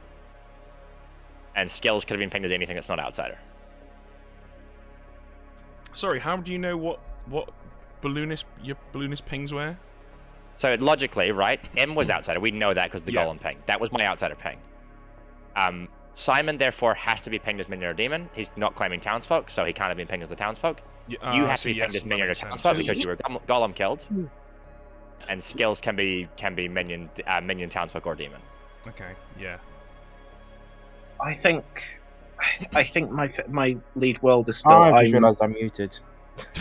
And Skills could have been pinged as anything that's not outsider. Sorry, how do you know what your balloonist pings were? So logically, right? M was outsider. We know that because the golem ping. That was my outsider ping. Simon therefore has to be pinged as minion or demon. He's not claiming townsfolk, so he can't have been pinged as the townsfolk. You have to be pinged as minion or townsfolk because you were golem killed. And Skills can be minion townsfolk or demon. Okay, yeah. I think my lead world is still. I just realised I'm muted.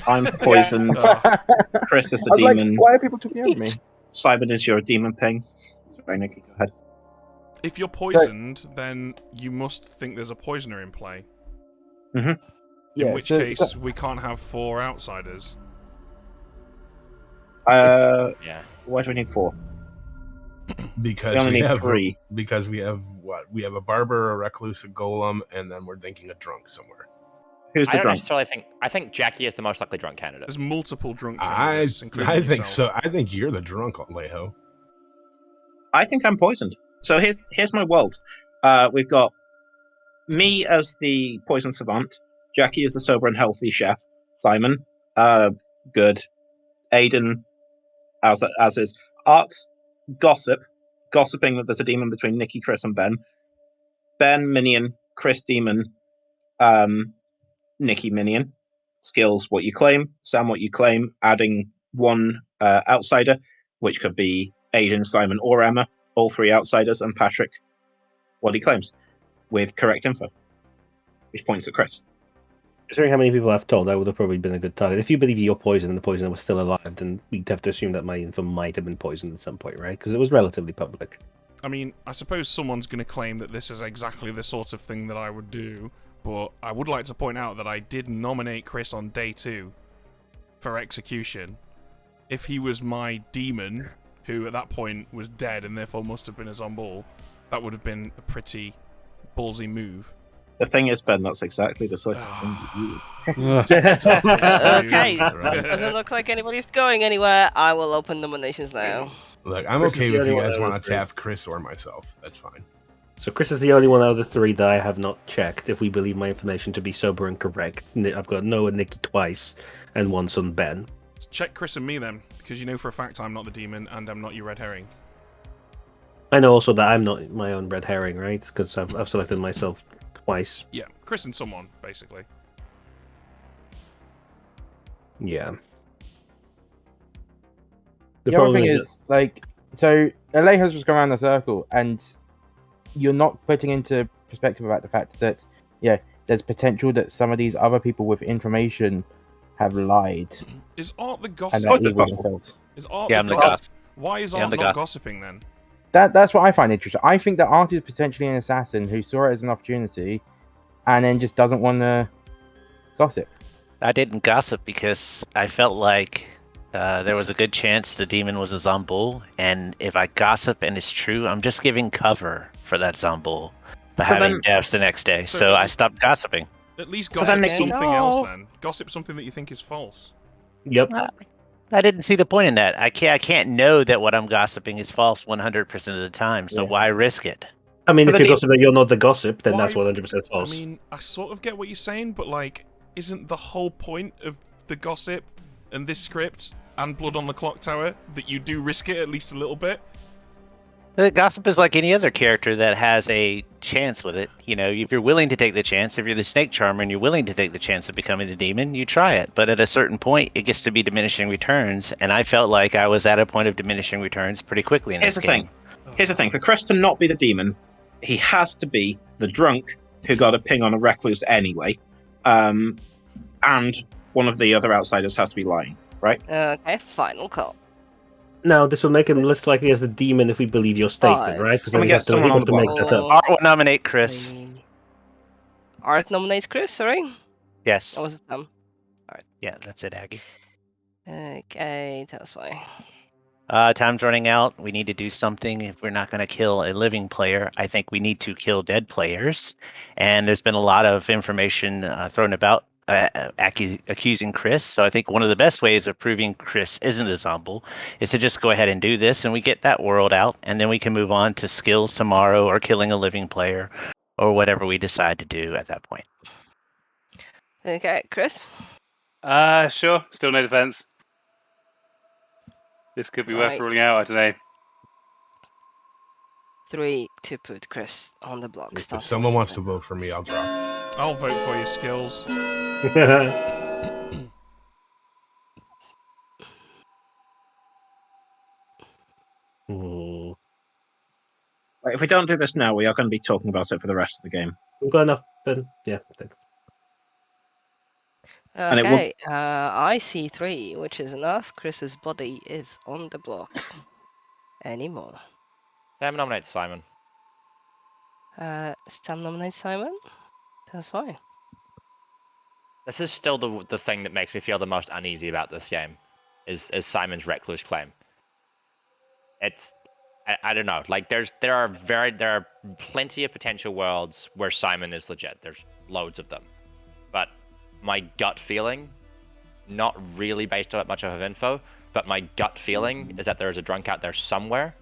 I'm poisoned. Chris is the demon. Why are people talking over me? Simon is your demon ping. Sorry, Nicky, go ahead. If you're poisoned, then you must think there's a poisoner in play. Mm-hmm. In which case, we can't have 4 outsiders. Why do we need 4? Because we only need have 3. Because we have what? We have a barber, a recluse, a golem, and then we're thinking a drunk somewhere. Who's the drunk? I think Jackie is the most likely drunk candidate. There's multiple drunk I candidates. think so. I think you're the drunk, Alejo. I think I'm poisoned. So here's my world. We've got me as the poison savant. Jackie is the sober and healthy chef. Simon, good. Aiden, as is. Art, gossiping that there's a demon between Nicky, Chris, and Ben. Ben, minion. Chris, demon. Nicky, minion. Skills, what you claim. Sam, what you claim. Adding 1 outsider, which could be Aiden, Simon, or Emma. All 3 outsiders, and Patrick, what he claims, with correct info, which points at Chris. Considering how many people I've told, I would have probably been a good target. If you believe you're poisoned and the poisoner was still alive, then we'd have to assume that my info might have been poisoned at some point, right? Because it was relatively public. I mean, I suppose someone's going to claim that this is exactly the sort of thing that I would do, but I would like to point out that I did nominate Chris on day 2 for execution. If he was my demon, who at that point was dead and therefore must have been a zombie, that would have been a pretty ballsy move. The thing is, Ben, that's exactly the sort of thing you do. Okay, doesn't look like anybody's going anywhere. I will open nominations now. Look, I'm Chris okay is the if you only guys one want out of to tap Chris or myself. That's fine. So Chris is the only one out of the 3 that I have not checked, if we believe my information to be sober and correct. I've got Noah and Nicky twice, and once on Ben. Check Chris and me then, because you know for a fact I'm not the demon and I'm not your red herring. I know also that I'm not my own red herring, right? Because I've selected myself twice. Yeah, Chris and someone, basically. Yeah. The other thing is, like, so Alejo's just gone around the circle, and you're not putting into perspective about the fact that, there's potential that some of these other people with information have lied. Is Art the And gossip? they're evil themselves. Is Art Yeah, the I'm the gossip? gossip. Why is Yeah, I'm Art the not gossip. gossiping then? That's what I find interesting. I think that Art is potentially an assassin who saw it as an opportunity, and then just doesn't want to gossip. I didn't gossip because I felt like there was a good chance the demon was a Zombull, and if I gossip and it's true, I'm just giving cover for that Zombull by So having then- deaths the next day. So So then- I stopped gossiping. At least So gossip then Nicky- something else then. Gossip something that you think is false. Yep. I didn't see the point in that. I can't know that what I'm gossiping is false 100% of the time. So why risk it? I mean, But if then you gossip that you're not the gossip, then that's Why- 100% false. I mean, I sort of get what you're saying, but like, isn't the whole point of the gossip and this script and Blood on the Clock Tower that you do risk it at least a little bit? The gossip is like any other character that has a chance with it. You know, if you're willing to take the chance, if you're the snake charmer and you're willing to take the chance of becoming the demon, you try it. But at a certain point, it gets to be diminishing returns, and I felt like I was at a point of diminishing returns pretty quickly in Here's this the game. thing. Here's the thing. For Chris to not be the demon, he has to be the drunk who got a ping on a recluse anyway, and one of the other outsiders has to be lying, right? Okay, final call. Now, this will make him less likely as the demon if we believe your statement, Five. right? Because Can then we we get have to, someone he'd on have the to make block? that up. Art will nominate Chris. Art nominates Chris, sorry? Yes. Or was it Sam? Yeah, that's it, Aggie. Okay, tell us why. Time's running out. We need to do something if we're not going to kill a living player. I think we need to kill dead players. And there's been a lot of information thrown about accusing Chris. So I think one of the best ways of proving Chris isn't a Zombull is to just go ahead and do this, and we get that world out, and then we can move on to skills tomorrow or killing a living player or whatever we decide to do at that point. Okay, Chris? Sure. Still no defense. This could be worth Right. ruling out, I don't know. 3 to put Chris on the block. If someone wants to vote for me, I'll drop. I'll vote for your skills. Right, if we don't do this now, we are going to be talking about it for the rest of the game. We've got enough, then. Yeah, thanks. And it will- Okay, I see 3, which is enough. Chris's body is on the block. Any more? Sam nominates Simon. Sam nominates Simon? That's fine. This is still the thing that makes me feel the most uneasy about this game, is Simon's recluse claim. It's I don't know. Like there are plenty of potential worlds where Simon is legit. There's loads of them, but my gut feeling, not really based on much of info, but my gut feeling is that there is a drunk out there somewhere,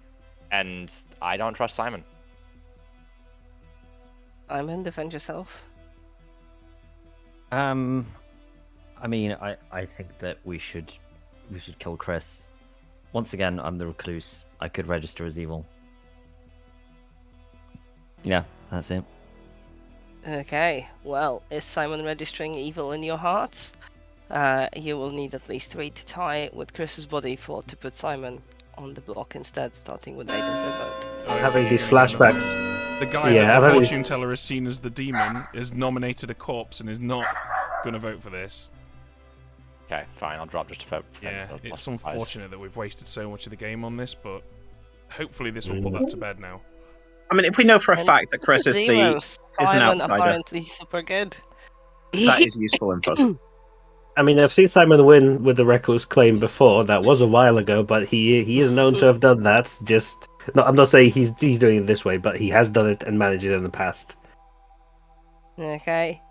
and I don't trust Simon. Simon, defend yourself. I mean, I think that we should kill Chris. Once again, I'm the recluse. I could register as evil. Yeah, that's it. Okay, well, is Simon registering evil in your hearts? You will need at least 3 to tie with Chris's body to put Simon on the block instead, starting with Aiden's vote. Having these flashbacks. The guy that the fortune teller has seen as the demon is nominated a corpse and is not going to vote for this. Okay, fine. I'll drop just to vote. Yeah, it's unfortunate that we've wasted so much of the game on this, but hopefully this will put that to bed now. I mean, if we know for a fact that Chris is an Simon outsider, apparently super good. that is useful info. I mean, I've seen Simon win with the recluse claim before. That was a while ago, but he is known to have done that. Just, no, I'm not saying he's doing it this way, but he has done it and managed it in the past. Okay,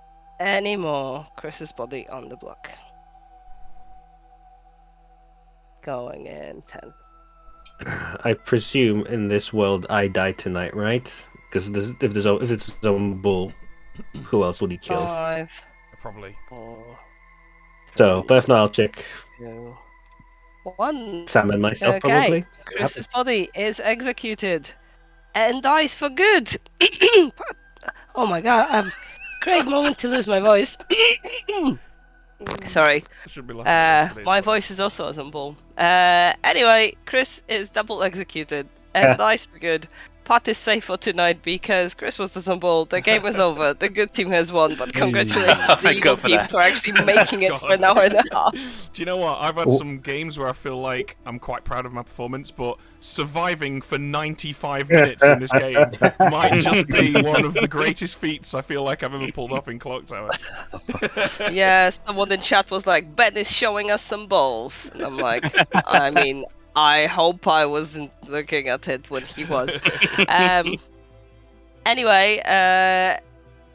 any more Chris's body on the block? Going in 10. I presume in this world I die tonight, right? Because if it's his own bull, who else would he kill? 5. Probably. 4. So, but if not, I'll check 2. 1. Sam and myself, Okay, probably. Chris's body is executed and dies for good. Oh my god, Craig, moment to lose my voice. Sorry. I should be laughing at this, but My it's voice is also a Zumbul. Anyway, Chris is double executed, and nice for good. Pat is safe for tonight because Chris was the Zumbul. The game is over. The good team has won, but congratulations to the Thank evil God for team that. for actually making it for an hour and a half. Do you know what? I've had some games where I feel like I'm quite proud of my performance, but surviving for 95 minutes in this game might just be one of the greatest feats I feel like I've ever pulled off in Clock Tower. Yeah, someone in chat was like, Ben is showing us some balls. And I'm like, I mean, I hope I wasn't looking at it when he was. Anyway,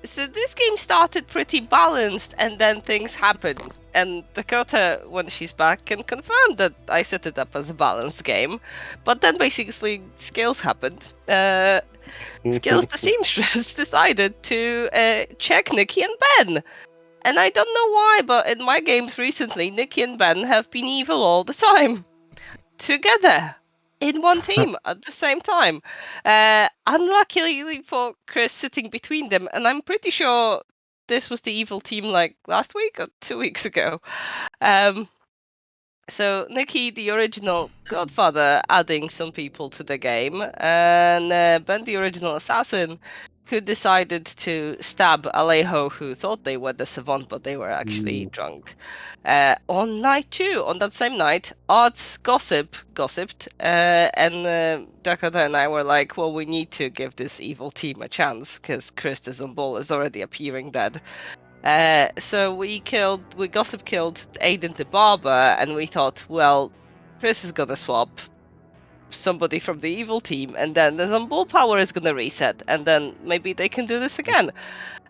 so this game started pretty balanced, and then things happened. And Dakota, when she's back, can confirm that I set it up as a balanced game. But then basically, Scales happened. Scales the seamstress decided to check Nicky and Ben. And I don't know why, but in my games recently, Nicky and Ben have been evil all the time. Together. In one team at the same time. Unluckily for Chris sitting between them, and I'm pretty sure this was the evil team like last week or 2 weeks ago. So Nicky, the original Godfather, adding some people to the game, and Ben, the original assassin, who decided to stab Alejo, who thought they were the savant, but they were actually drunk. On night 2, on that same night, Arts gossiped, and Dakota and I were like, well, we need to give this evil team a chance, because Chris the Zumbul is already appearing dead. So we gossip killed Aiden the barber, and we thought, well, Chris is gonna swap somebody from the evil team, and then the Zumbul power is gonna reset, and then maybe they can do this again.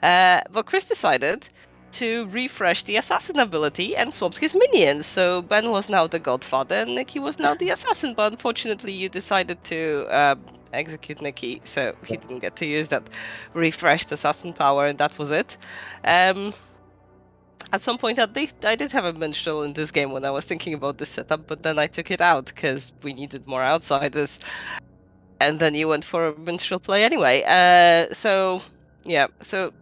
But Chris decided to refresh the assassin ability and swapped his minions. So Ben was now the Godfather, and Nicky was now the assassin. But unfortunately, you decided to execute Nicky, so he didn't get to use that refreshed assassin power, and that was it. At some point, I did have a minstrel in this game when I was thinking about this setup, but then I took it out because we needed more outsiders. And then you went for a minstrel play anyway. So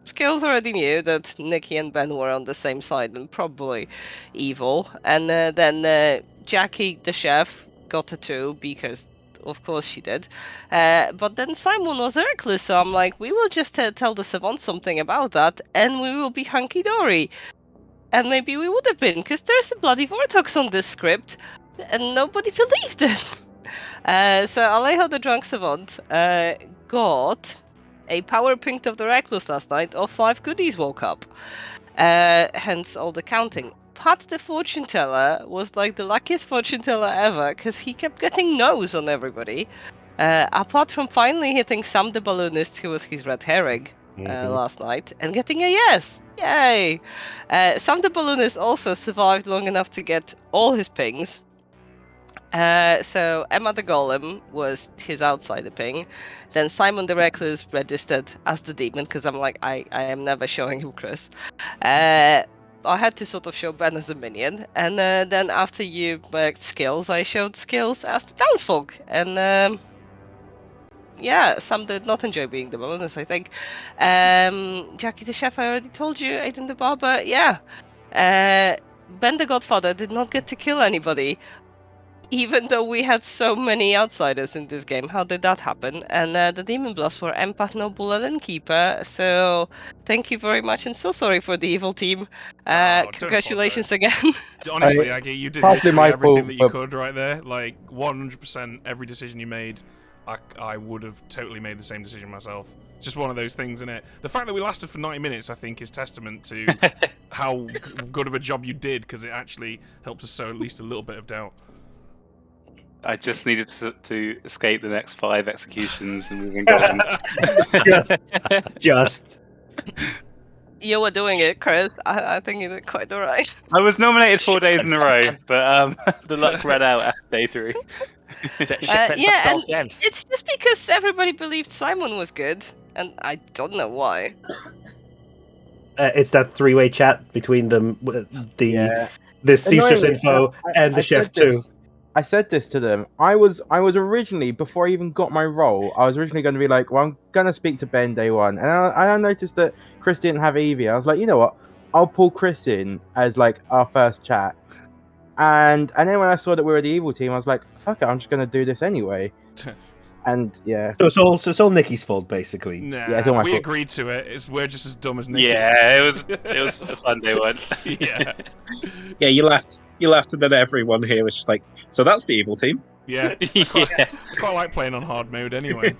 Skills already knew that Nicky and Ben were on the same side and probably evil. And then Jackie, the chef, got a 2 because, of course, she did. But then Simon was reckless, so I'm like, we will just tell the savant something about that, and we will be hunky-dory. And maybe we would have been, because there's a bloody Vortex on this script, and nobody believed it. So Alejo the Drunk Savant got a power pink of the Reckless last night of 5 goodies woke up. Hence all the counting. Pat the Fortune Teller was like the luckiest Fortune Teller ever, because he kept getting no's on everybody. Apart from finally hitting Sam the Balloonist, who was his red herring. Last night, and getting a yes. Yay! Sam the Balloonist also survived long enough to get all his pings. So Emma the Golem was his outsider ping. Then Simon the Reckless registered as the demon, because I'm like, I am never showing him Chris. I had to sort of show Ben as a minion, and then after you marked Skills, I showed Skills as the townsfolk, and yeah, Sam did not enjoy being the bonus, I think. Jackie the Chef, I already told you. Aiden the Barber, yeah. Ben the Godfather did not get to kill anybody, even though we had so many outsiders in this game. How did that happen? And the Demon Bluffs were Empath, Noble, and Innkeeper, so thank you very much, and so sorry for the evil team. Congratulations again. Honestly, Aggie, you did literally everything that you could right there. Like, 100% every decision you made. I would have totally made the same decision myself. It's just one of those things, isn't it? The fact that we lasted for 90 minutes, I think, is testament to how good of a job you did, because it actually helped us sow at least a little bit of doubt. I just needed to escape the next 5 executions and we can just. You were doing it, Chris. I think you did quite alright. I was nominated 4 days in a row, but the luck ran out after day 3. Yeah, and it's just because everybody believed Simon was good, and I don't know why. It's that 3-way chat between them, the seamstress info and the chef too. I said this to them. I was originally, before I even got my role, I was originally going to be like, well, I'm going to speak to Ben day one. And I noticed that Chris didn't have Evie. I was like, you know what? I'll pull Chris in as like our first chat. And then when I saw that we were the evil team, I was like, fuck it, I'm just gonna do this anyway. And yeah. So it's all Nicky's fault, basically. Nah, Yeah, it's all my we fault. agreed to it. We're just as dumb as Nicky. Yeah, it was a fun day one. Yeah. Yeah, you laughed, and then everyone here was just like, so that's the evil team. Yeah. I quite like playing on hard mode anyway.